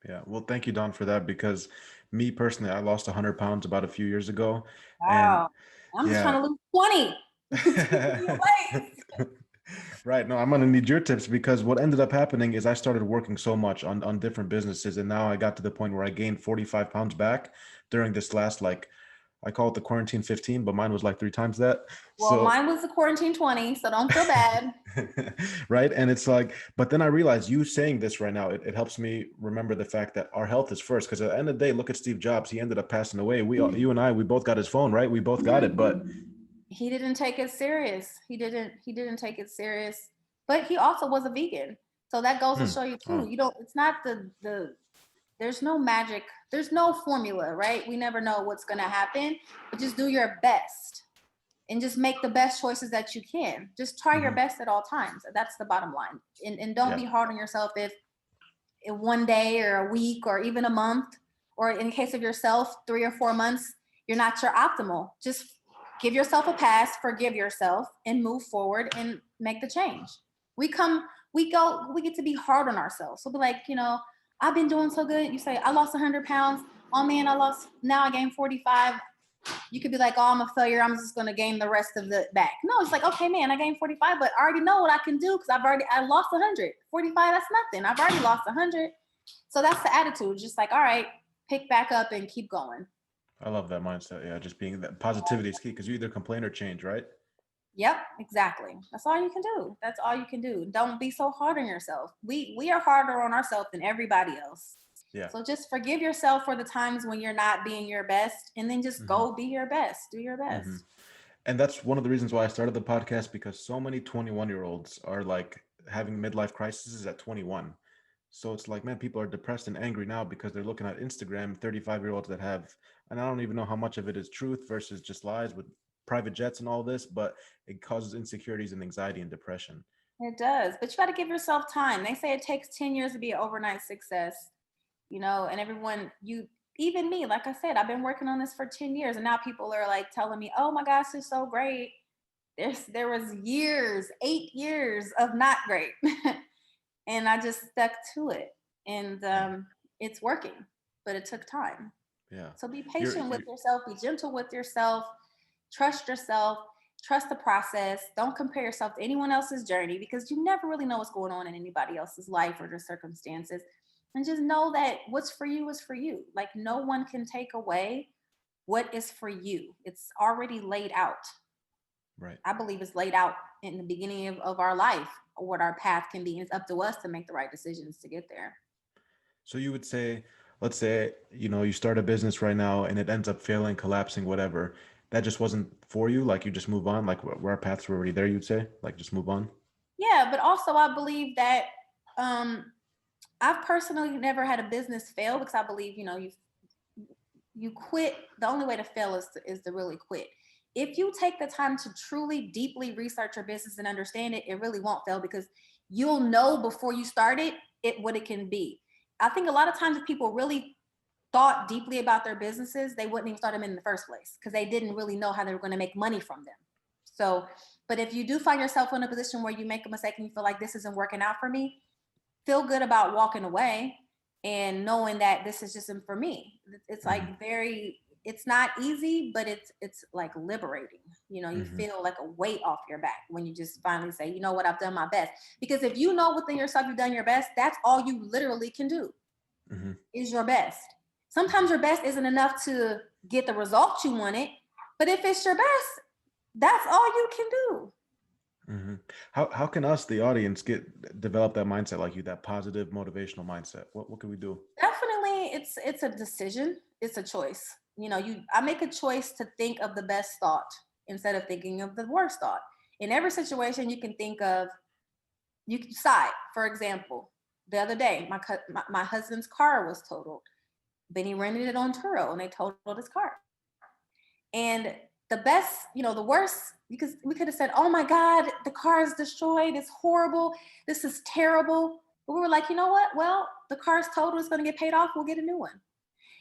Yeah. Well, thank you, Don, for that, because me personally, I lost 100 pounds about a few years ago. And Wow. I'm just yeah. trying to lose 20. Teach me your ways. Right. No, I'm gonna need your tips, because what ended up happening is I started working so much on different businesses, and now I got to the point where I gained 45 pounds back during this last, like, I call it the quarantine 15, but mine was like 3 times that. Well, So mine was the quarantine 20, so don't feel bad. right. And it's like, but then I realized you saying this right now, it helps me remember the fact that our health is first. Because at the end of the day, look at Steve Jobs. He ended up passing away. You and I, we both got his phone, right? We both got it. But He didn't take it serious. He didn't take it serious. But he also was a vegan. So that goes to hmm, show you too. oh, You don't it's not the there's no magic, there's no formula, right? We never know what's gonna happen, but just do your best and just make the best choices that you can. Just try your mhm, best at all times. That's the bottom line. And don't yeah, be hard on yourself if in one day or a week or even a month, or in case of yourself, 3 or 4 months, you're not your optimal. Just give yourself a pass, forgive yourself, and move forward and make the change. We get to be hard on ourselves. We'll be like, I've been doing so good. You say, I lost 100 pounds. Oh man, now I gained 45. You could be like, oh, I'm a failure. I'm just going to gain the rest of the back. No, it's like, okay, man, I gained 45, but I already know what I can do because I lost 100. 45, that's nothing. I've already lost 100. So that's the attitude. Just like, all right, pick back up and keep going. I love that mindset. Yeah, just being that positivity is key, because you either complain or change, right? Yep, exactly. That's all you can do. That's all you can do. Don't be so hard on yourself. We are harder on ourselves than everybody else. Yeah. So just forgive yourself for the times when you're not being your best, and then just hmm go be your best. Do your hmm best. And that's one of the reasons why I started the podcast, because so many 21-year-olds are like having midlife crises at 21. So it's like, man, people are depressed and angry now because they're looking at Instagram, 35-year-olds that have, and I don't even know how much of it is truth versus just lies with private jets and all this, but it causes insecurities and anxiety and depression. It does, but you got to give yourself time. They say it takes 10 years to be an overnight success, and even me, like I said, I've been working on this for 10 years, and now people are like telling me, oh my gosh, it's so great. There was 8 years of not great. And I just stuck to it, and Yeah. it's working, but it took time. Yeah. So be You're, patient with you yourself, be gentle with yourself, trust the process. Don't compare yourself to anyone else's journey, because you never really know what's going on in anybody else's life or their circumstances. And just know that what's for you is for you. Like, no one can take away what is for you. It's already laid out. right. I believe it's laid out in the beginning of our life, what our path can be. And it's up to us to make the right decisions to get there. So you would say, let's say, you start a business right now and it ends up failing, collapsing, whatever. That just wasn't for you. Like, you just move on. Like, where our paths were already there, you'd say, like, just move on. Yeah, but also I believe that um, I've personally never had a business fail, because I believe, you quit. The only way to fail is to really quit. If you take the time to truly deeply research your business and understand it, it really won't fail, because you'll know before you start it what it can be. I think a lot of times if people really thought deeply about their businesses, they wouldn't even start them in the first place, because they didn't really know how they were going to make money from them. So, but if you do find yourself in a position where you make a mistake and you feel like this isn't working out for me, feel good about walking away and knowing that this is just isn't for me. It's Mhm. like very it's not easy, but it's like liberating. You know, you Mm-hmm. feel like a weight off your back when you just finally say, you know what, I've done my best. Because if you know within yourself you've done your best, that's all you literally can do Mm-hmm. is your best. Sometimes your best isn't enough to get the result you wanted, but if it's your best, that's all you can do. Mm-hmm. How can us, the audience, develop that mindset like you, that positive motivational mindset? What can we do? Definitely, it's a decision. It's a choice. You know, I make a choice to think of the best thought instead of thinking of the worst thought. In every situation, you can think of, you can decide. For example, the other day, my husband's car was totaled. Benny rented it on Turo, and they totaled his car. And the best, you know, the worst, because we could have said, oh my God, the car is destroyed. It's horrible. This is terrible. But we were like, you know what? Well, the car's totaled. It's going to get paid off. We'll get a new one.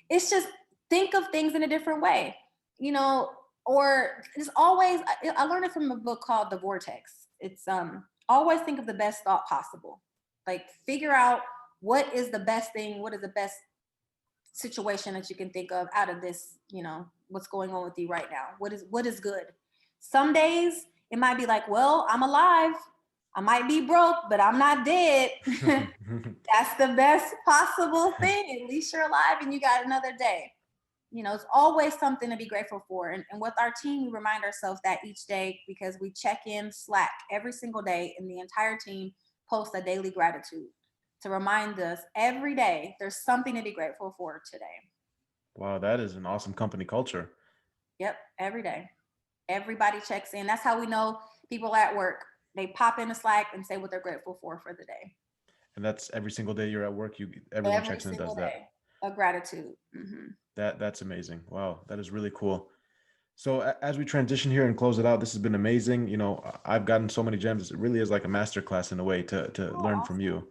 It's just think of things in a different way, you know, or it's always, I learned it from a book called The Vortex. It's always think of the best thought possible. Like figure out what is the best thing, what is the best situation that you can think of out of this, you know, what's going on with you right now. What is good? Some days it might be like, well, I'm alive. I might be broke, but I'm not dead. That's the best possible thing. At least you're alive and you got another day. You know, it's always something to be grateful for. And with our team, we remind ourselves that each day because we check in Slack every single day, and the entire team posts a daily gratitude to remind us every day there's something to be grateful for today. Wow, that is an awesome company culture. Yep, every day. Everybody checks in. That's how we know people at work. They pop in the Slack and say what they're grateful for the day. And that's every single day you're at work, everyone Every checks in and single does that. day. A gratitude. Mm-hmm. That's amazing. Wow, that is really cool. So as we transition here and close it out, this has been amazing. You know, I've gotten so many gems. It really is like a masterclass in a way to learn from you.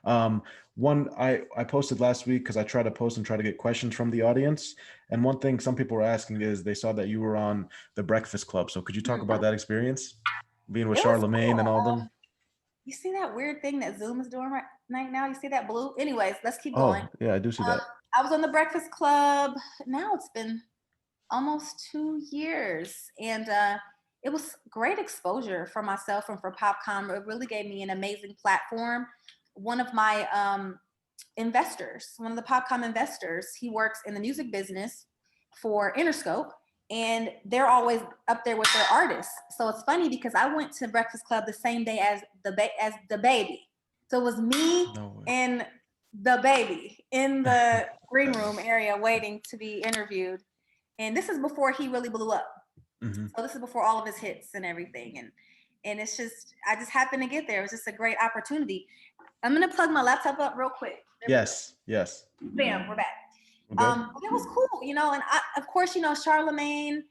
One I posted last week because I try to post and try to get questions from the audience. And one thing some people were asking is they saw that you were on the Breakfast Club. So could you talk about that experience, being with It was Charlemagne cool. and all them? You see that weird thing that Zoom is doing right now? You see that blue? Anyways, let's keep going. Oh, yeah, I do see that. I was on the Breakfast Club. Now it's been almost 2 years. And it was great exposure for myself and for PopCom. It really gave me an amazing platform. One of my investors, one of the PopCom investors, he works in the music business for Interscope. And they're always up there with their artists. So it's funny because I went to Breakfast Club the same day as the baby. So it was me and the baby in the green room area waiting to be interviewed. And this is before he really blew up. Mm-hmm. So this is before all of his hits and everything. And it's just, I just happened to get there. It was just a great opportunity. I'm gonna plug my laptop up real quick. Yes. Bam, we're back. Okay. It was cool, you know, and of course, you know, Charlemagne,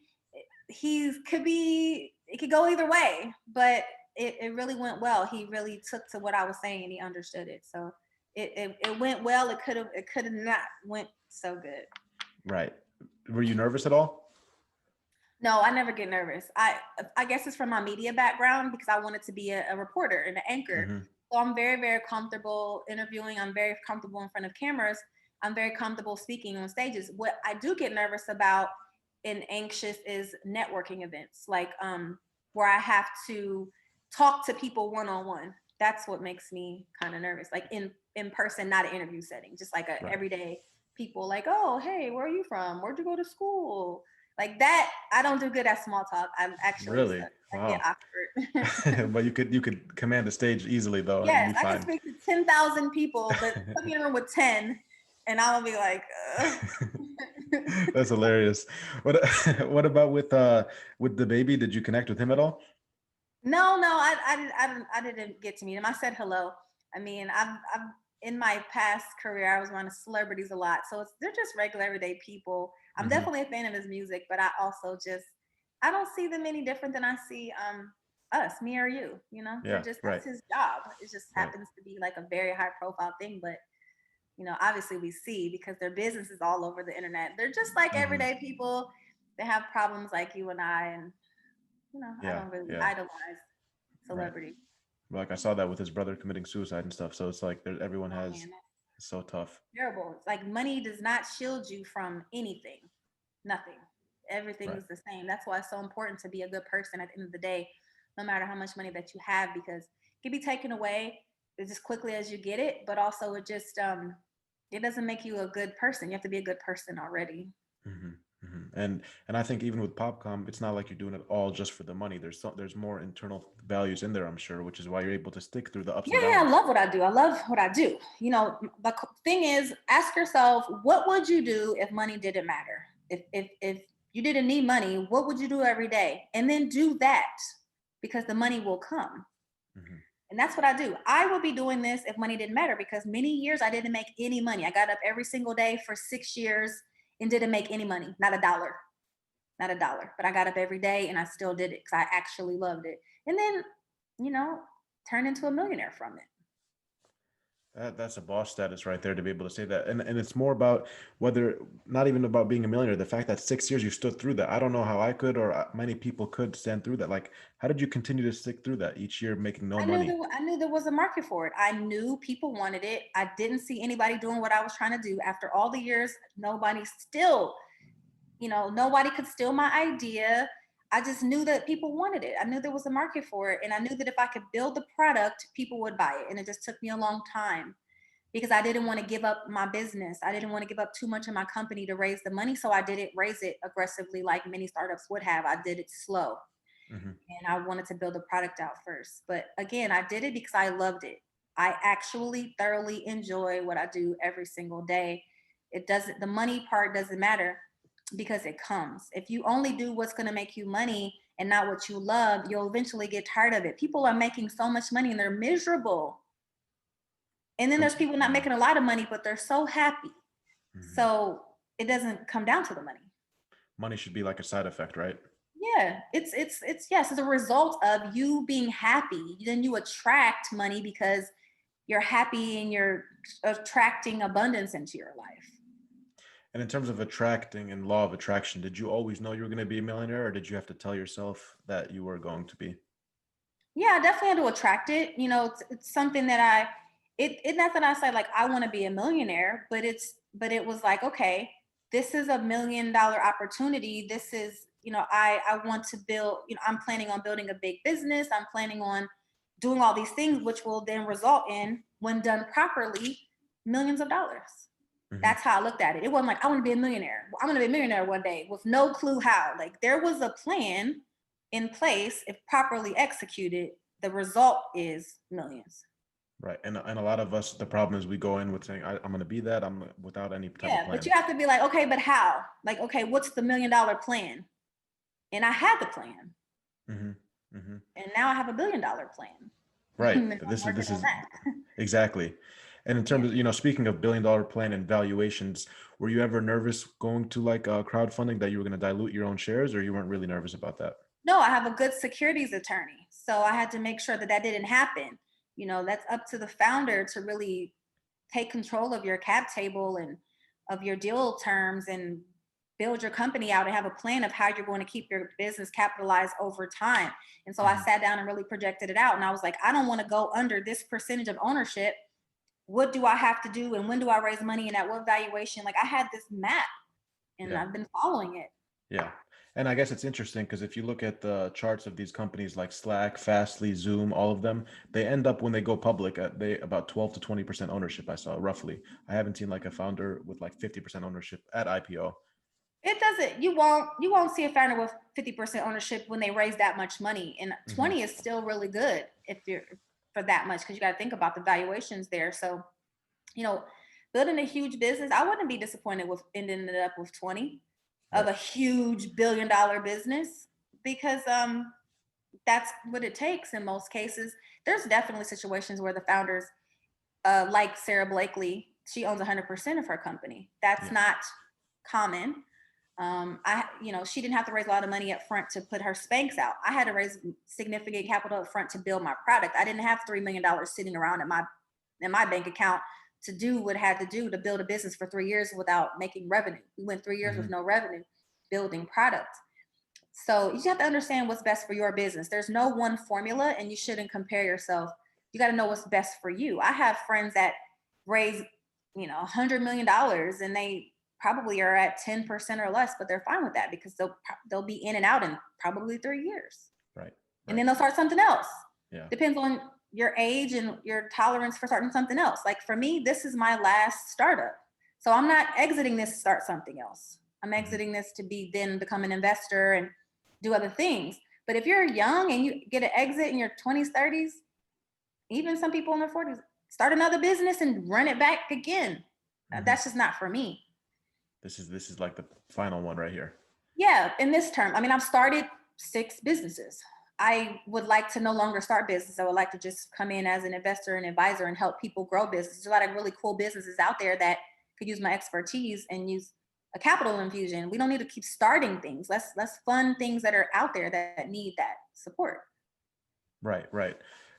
it could go either way, but it really went well. He really took to what I was saying and he understood it. So it went well. It could have not went so good. Right. Were you nervous at all? No, I never get nervous. I guess it's from my media background because I wanted to be a reporter and an anchor. Mm-hmm. So I'm very, very comfortable interviewing. I'm very comfortable in front of cameras. I'm very comfortable speaking on stages. What I do get nervous about and anxious is networking events, like where I have to talk to people one-on-one. That's what makes me kind of nervous, like in person, not an interview setting, just like a everyday people like, oh, hey, where are you from? Where'd you go to school? Like that, I don't do good at small talk. I'm actually really I get awkward. But you could command the stage easily though. Yes, I can speak to 10,000 people, but put me in a room with 10 and I'll be like, That's hilarious. What about with the baby? Did you connect with him at all? No, I didn't get to meet him. I said hello. I mean, I've in my past career, I was around celebrities a lot, so they're just regular everyday people. I'm definitely a fan of his music, but I also I don't see them any different than I see us, me or you. You know, they're just that's his job. It just happens to be like a very high profile thing, but you know, obviously we see because their business is all over the internet. They're just like everyday people. They have problems like you and I, and you know, I don't really idolize celebrities. Right. Like I saw that with his brother committing suicide and stuff. So it's like everyone has. It's so tough. Terrible. It's like money does not shield you from anything. Nothing. Everything Right. is the same. That's why it's so important to be a good person at the end of the day, no matter how much money that you have, because it can be taken away as quickly as you get it, but also it doesn't make you a good person. You have to be a good person already. hmm and I think even with PopCom, it's not like you're doing it all just for the money. There's more internal values in there, I'm sure, which is why you're able to stick through the ups Yeah, and yeah, I downs. love what I do. I love what I do. The thing is, ask yourself, what would you do if money didn't matter? If you didn't need money, what would you do every day? And then do that, because the money will come. hmm And that's what I do. I would be doing this if money didn't matter, because many years I didn't make any money. I got up every single day for 6 years and didn't make any money, not a dollar, not a dollar. But I got up every day and I still did it because I actually loved it. And then, you know, turned into a millionaire from it. That's a boss status right there to be able to say that. And it's more about whether, not even about being a millionaire, the fact that 6 years you stood through that. I don't know how I could, or many people could stand through that. Like, how did you continue to stick through that each year making no money? I knew there was a market for it. I knew people wanted it. I didn't see anybody doing what I was trying to do. After all the years, nobody still, nobody could steal my idea. I just knew that people wanted it. I knew there was a market for it. And I knew that if I could build the product, people would buy it. And it just took me a long time because I didn't want to give up my business. I didn't want to give up too much of my company to raise the money. So I didn't raise it aggressively like many startups would have. I did it slow. hmm And I wanted to build a product out first. But again, I did it because I loved it. I actually thoroughly enjoy what I do every single day. The money part doesn't matter because it comes. If you only do what's going to make you money and not what you love, you'll eventually get tired of it. People are making so much money and they're miserable. And then there's people not making a lot of money, but they're so happy. hmm So it doesn't come down to the money. Money should be like a side effect, right? Yeah, it's yes, it's a result of you being happy. Then you attract money because you're happy and you're attracting abundance into your life. And in terms of attracting and law of attraction, did you always know you were going to be a millionaire, or did you have to tell yourself that you were going to be? Yeah, I definitely had to attract it. It's something that it's not that I say like I want to be a millionaire, but it was like, okay, this is $1 million opportunity. This is, I want to build, I'm planning on building a big business. I'm planning on doing all these things, which will then result in, when done properly, millions of dollars. hmm That's how I looked at it. It wasn't like I want to be a millionaire. I'm going to be a millionaire one day with no clue how. Like there was a plan in place. If properly executed, the result is millions. Right. And a lot of us, the problem is we go in with saying, I'm going to be that. I'm without any type of Yeah, but plan. you have to be like, okay, but how? Like, okay, what's the $1 million plan? And I had the plan, hmm hmm and now I have $1 billion plan. Right. And I'm This working on is that. exactly. And in Yeah. terms of, speaking of billion-dollar plan and valuations, were you ever nervous going to like crowdfunding that you were going to dilute your own shares, or you weren't really nervous about that? No, I have a good securities attorney, so I had to make sure that that didn't happen. That's up to the founder to really take control of your cap table and of your deal terms and build your company out and have a plan of how you're going to keep your business capitalized over time. And so I hmm sat down and really projected it out. And I was like, I don't want to go under this percentage of ownership. What do I have to do? And when do I raise money? And at what valuation? Like I had this map and Yeah. I've been following it. Yeah. And I guess it's interesting because if you look at the charts of these companies like Slack, Fastly, Zoom, all of them, they end up when they go public at they about 12 to 20% ownership, I saw roughly. I haven't seen like a founder with like 50% ownership at IPO. It doesn't, you won't see a founder with 50% ownership when they raise that much money. And hmm 20 is still really good if you're for that much, because you got to think about the valuations there. So, you know, building a huge business, I wouldn't be disappointed with ending it up with 20 of Right. a huge $1 billion business, because that's what it takes in most cases. There's definitely situations where the founders, like Sarah Blakely, she owns 100% of her company. That's Yeah. not common. She didn't have to raise a lot of money up front to put her Spanx out. I had to raise significant capital up front to build my product. I didn't have $3 million sitting around in my bank account to do what I had to do to build a business for 3 years without making revenue. We went 3 years with hmm no revenue building product. So you just have to understand what's best for your business. There's no one formula, and you shouldn't compare yourself. You got to know what's best for you. I have friends that raise, $100 million, and probably are at 10% or less, but they're fine with that because they'll be in and out in probably 3 years. Right. And then they'll start something else. Yeah. Depends on your age and your tolerance for starting something else. Like for me, this is my last startup. So I'm not exiting this to start something else. I'm exiting this to become an investor and do other things. But if you're young and you get an exit in your 20s, 30s, even some people in their 40s, start another business and run it back again. That's just not for me. This is like the final one right here. Yeah, in this term. I mean, I've started 6 businesses. I would like to no longer start business. I would like to just come in as an investor and advisor and help people grow business. There's a lot of really cool businesses out there that could use my expertise and use a capital infusion. We don't need to keep starting things. Let's fund things that are out there that need that support. Right.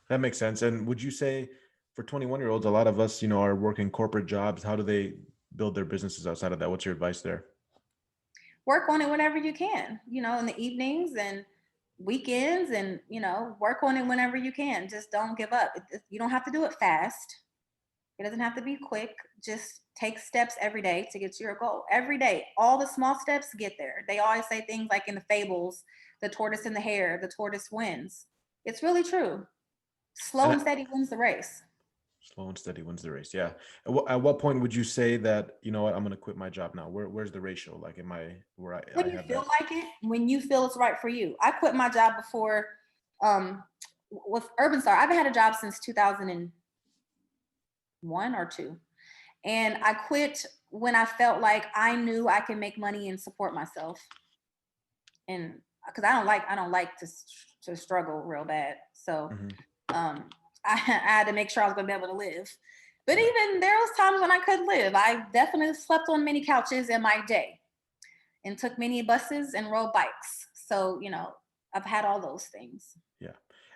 That makes sense. And would you say for 21-year-olds, a lot of us, are working corporate jobs. How do they build their businesses outside of that? What's your advice there? Work on it whenever you can, in the evenings and weekends and, work on it whenever you can. Just don't give up. You don't have to do it fast. It doesn't have to be quick. Just take steps every day to get to your goal. Every day, all the small steps get there. They always say things like in the fables, the tortoise and the hare, the tortoise wins. It's really true. Slow and steady wins the race. Slow and steady wins the race. Yeah. At what point would you say that, I'm going to quit my job now? Where's the ratio? Like, When you feel like it, when you feel it's right for you. I quit my job before with Urban Star. I haven't had a job since 2001 or 2. And I quit when I felt like I knew I can make money and support myself. And because I don't like to struggle real bad. So I had to make sure I was going to be able to live. But even there was times when I couldn't live. I definitely slept on many couches in my day and took many buses and rode bikes. So, I've had all those things. Yeah.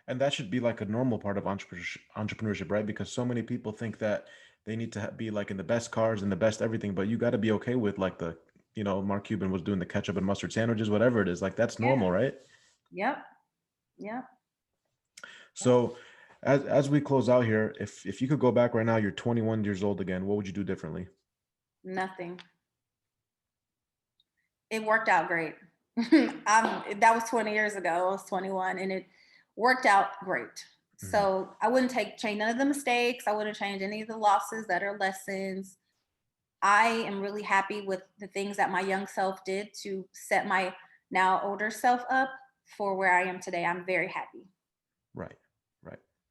And that should be like a normal part of entrepreneurship, right? Because so many people think that they need to be like in the best cars and the best everything, but you got to be okay with like the, Mark Cuban was doing the ketchup and mustard sandwiches, whatever it is, like that's normal, right? Yep. So as we close out here, if you could go back right now, you're 21 years old again, what would you do differently? Nothing. It worked out great. That was 20 years ago. I was 21 and it worked out great. So I wouldn't change none of the mistakes. I wouldn't change any of the losses that are lessons. I am really happy with the things that my young self did to set my now older self up for where I am today. I'm very happy. Right.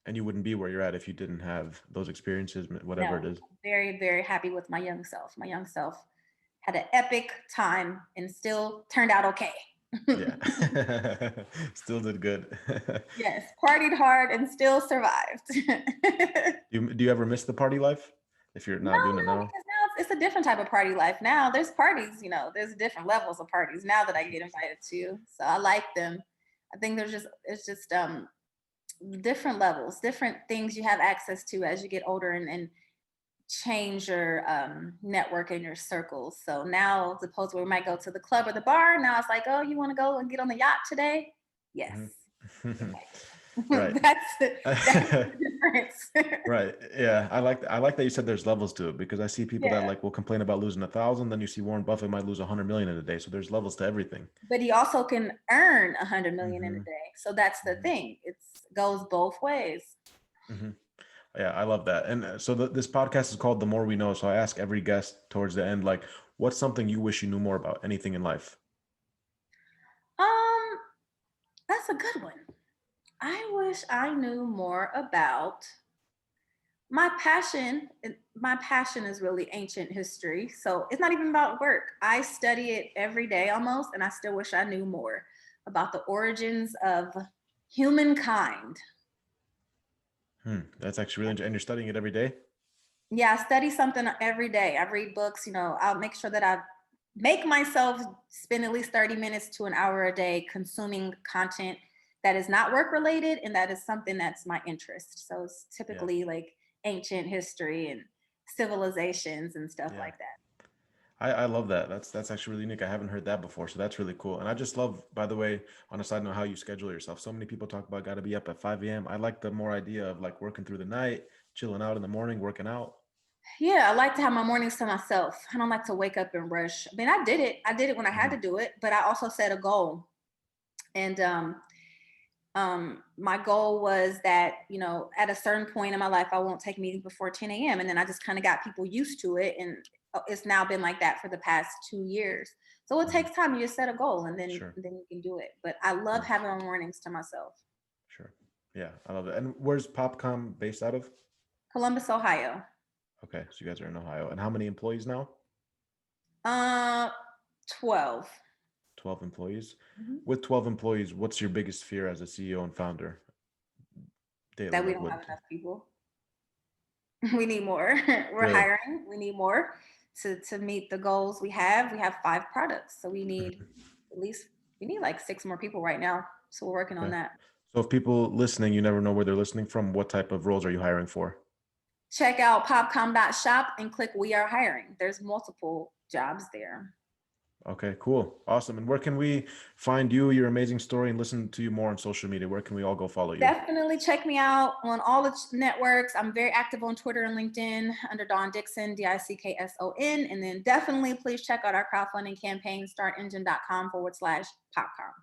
And you wouldn't be where you're at if you didn't have those experiences, whatever it is. I'm very, very happy with my young self. My young self had an epic time and still turned out okay. Yeah. Still did good. Yes. Partied hard and still survived. Do you ever miss the party life if you're not doing it now? Because now it's a different type of party life. Now there's parties, there's different levels of parties now that I get invited to. So I like them. I think it's just different levels, different things you have access to as you get older and change your network and your circles. So now, as opposed to where we might go to the club or the bar, now it's like, oh, you want to go and get on the yacht today? Yes. Right. That's the difference. Right. Yeah. I like that you said there's levels to it, because I see people that like will complain about losing 1,000. Then you see Warren Buffett might lose 100 million in a day. So there's levels to everything. But he also can earn 100 million in a day. So that's the thing. It goes both ways. Yeah, I love that. And so this podcast is called The More We Know. So I ask every guest towards the end, like, what's something you wish you knew more about? Anything in life? That's a good one. I wish I knew more about my passion. My passion is really ancient history. So it's not even about work. I study it every day almost, and I still wish I knew more about the origins of humankind. That's actually really interesting. And you're studying it every day? Yeah, I study something every day. I read books, I'll make sure that I make myself spend at least 30 minutes to an hour a day consuming content that is not work related and that is something that's my interest. So it's typically like ancient history and civilizations and stuff like that. I love that. That's actually really unique. I haven't heard that before. So that's really cool. And I just love, by the way, on a side note, how you schedule yourself. So many people talk about got to be up at 5 a.m. I like the more idea of like working through the night, chilling out in the morning, working out. Yeah, I like to have my mornings to myself. I don't like to wake up and rush. I mean, I did it. I did it when I had Mhm. to do it, but I also set a goal. And my goal was that, at a certain point in my life, I won't take meetings before 10 a.m. And then I just kind of got people used to it. And it's now been like that for the past 2 years. So it Mhm. takes time. You just set a goal and then, Sure. then you can do it. But I love Yeah. having my mornings to myself. Sure. Yeah, I love it. And where's PopCom based out of? Columbus, Ohio. Okay, so you guys are in Ohio. And how many employees now? Uh, 12. 12 employees. Mhm. With 12 employees, what's your biggest fear as a CEO and founder daily? That we Like don't what? have enough people. We need more. We're Really? hiring. We need more to meet the goals we have. We have 5 products, so we need Mhm. at least we need like 6 more people right now. So we're working on Okay. that. So if people listening, you never know where they're listening from, what type of roles are you hiring for? Check out popcom.shop and click We Are Hiring. There's multiple jobs there. Okay, cool. Awesome. And where can we find you, your amazing story, and listen to you more on social media? Where can we all go follow you? Definitely check me out on all the networks. I'm very active on Twitter and LinkedIn under Dawn Dickson, Dickson. And then definitely please check out our crowdfunding campaign, startengine.com/popcom.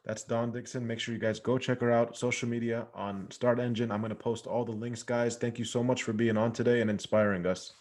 That's Dawn Dickson. Make sure you guys go check her out. Social media on Start Engine. I'm going to post all the links, guys. Thank you so much for being on today and inspiring us.